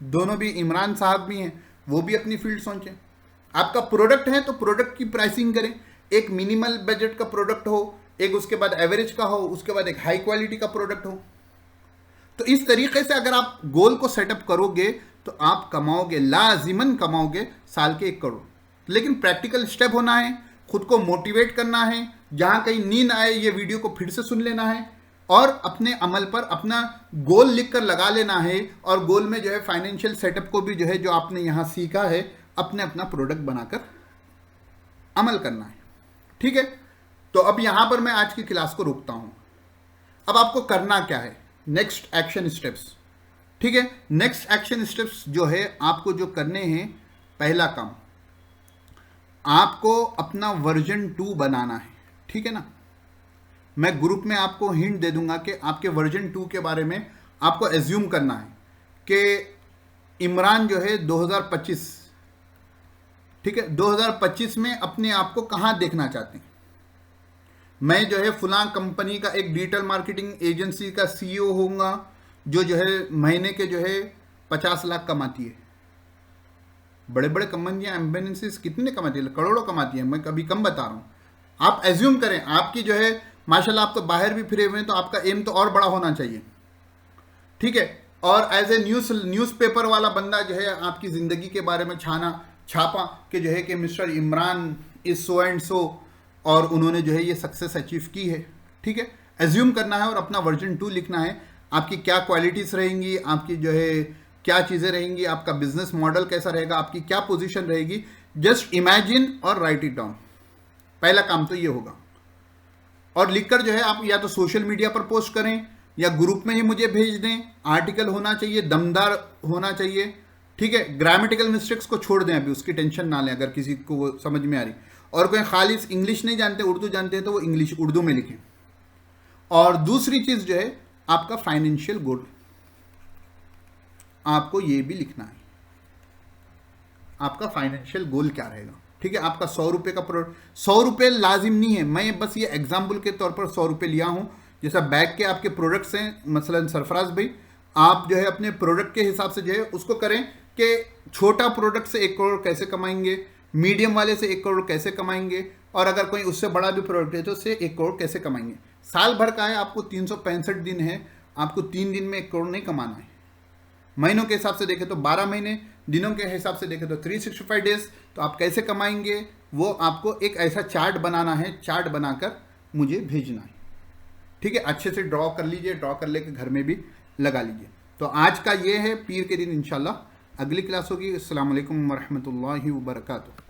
दोनों भी इमरान साहब भी हैं, वो भी अपनी फील्ड सोचें। आपका प्रोडक्ट है तो प्रोडक्ट की प्राइसिंग करें, एक मिनिमल बजट का प्रोडक्ट हो, एक उसके बाद एवरेज का हो, उसके बाद एक हाई क्वालिटी का प्रोडक्ट हो। तो इस तरीके से अगर आप गोल को सेटअप करोगे तो आप कमाओगे, लाजिमन कमाओगे साल के 1 करोड़। लेकिन प्रैक्टिकल स्टेप होना है, खुद को मोटिवेट करना है। जहां कहीं नींद आए ये वीडियो को फिर से सुन लेना है और अपने अमल पर अपना गोल लिखकर लगा लेना है। और गोल में जो है फाइनेंशियल सेटअप को भी जो है जो आपने यहां सीखा है अपना प्रोडक्ट बनाकर अमल करना है, ठीक है। तो अब यहां पर मैं आज की क्लास को रोकता हूं। अब आपको करना क्या है, नेक्स्ट एक्शन स्टेप्स, ठीक है। नेक्स्ट एक्शन स्टेप्स जो है आपको जो करने हैं, पहला काम आपको अपना वर्जन 2 बनाना है, ठीक है ना। मैं ग्रुप में आपको हिंट दे दूंगा कि आपके वर्जन 2 के बारे में आपको एज्यूम करना है कि इमरान जो है 2025, ठीक है, 2025 में अपने आप को कहां देखना चाहते हैं। मैं जो है फुलां कंपनी का एक डिजिटल मार्केटिंग एजेंसी का CEO होऊंगा जो है महीने के जो है 50 लाख कमाती है। बड़े बड़े कंपनियां एम्बेनेंसीज कितने कमाती है, करोड़ों कमाती है, मैं कभी कम बता रहा हूं। आप एज्यूम करें आपकी जो है माशाल्लाह आप तो बाहर भी फिरे हुए हैं, तो आपका एम तो और बड़ा होना चाहिए, ठीक है। और एज ए न्यूज़पेपर वाला बंदा जो है आपकी जिंदगी के बारे में छापा कि जो है कि mister Imran is so and so और उन्होंने जो है ये सक्सेस अचीव की है, ठीक है। एज्यूम करना है और अपना वर्जन 2 लिखना है। आपकी क्या क्वालिटीज रहेंगी, आपकी जो है क्या चीजें रहेंगी, आपका बिजनेस मॉडल कैसा रहेगा, आपकी क्या पोजीशन रहेगी। जस्ट इमेजिन और राइट इट डाउन। पहला काम तो ये होगा। और लिखकर जो है आप या तो सोशल मीडिया पर पोस्ट करें या ग्रुप में ही मुझे भेज दें। आर्टिकल होना चाहिए, दमदार होना चाहिए, ठीक है। ग्रामेटिकल मिस्टेक्स को छोड़ दें, अभी उसकी टेंशन ना लें अगर किसी को वो समझ में आ रही। और कोई खालिस इंग्लिश नहीं जानते, उर्दू जानते हैं तो वो इंग्लिश उर्दू में लिखें। और दूसरी चीज जो है आपका फाइनेंशियल गोल, आपको ये भी लिखना है आपका फाइनेंशियल गोल क्या रहेगा, ठीक है। आपका 100 रुपये का प्रोडक्ट, 100 रुपये लाजिम नहीं है, मैं बस ये एग्जाम्पल के तौर पर 100 रुपये लिया हूं। जैसा बैग के आपके प्रोडक्ट्स हैं, मसलन सरफराज भाई, आप जो है अपने प्रोडक्ट के हिसाब से जो है उसको करें कि छोटा प्रोडक्ट से 1 करोड़ कैसे कमाएंगे, मीडियम वाले से 1 करोड़ कैसे कमाएंगे, और अगर कोई उससे बड़ा भी प्रोडक्ट है तो उससे 1 करोड़ कैसे कमाएंगे। साल भर का है, आपको 365 दिन है, आपको 3 दिन में 1 करोड़ नहीं कमाना है। महीनों के हिसाब से देखें तो 12 महीने, दिनों के हिसाब से देखें तो 365 डेज। तो आप कैसे कमाएंगे वो आपको एक ऐसा चार्ट बनाना है, चार्ट बनाकर मुझे भेजना है, ठीक है। अच्छे से ड्रॉ कर लीजिए, ड्रॉ कर लेकर घर में भी लगा लीजिए। तो आज का ये है, पीर के दिन इंशाल्लाह अगली क्लास होगी। अस्सलाम वालेकुम वरहमतुल्लाहि वबरकातुहू।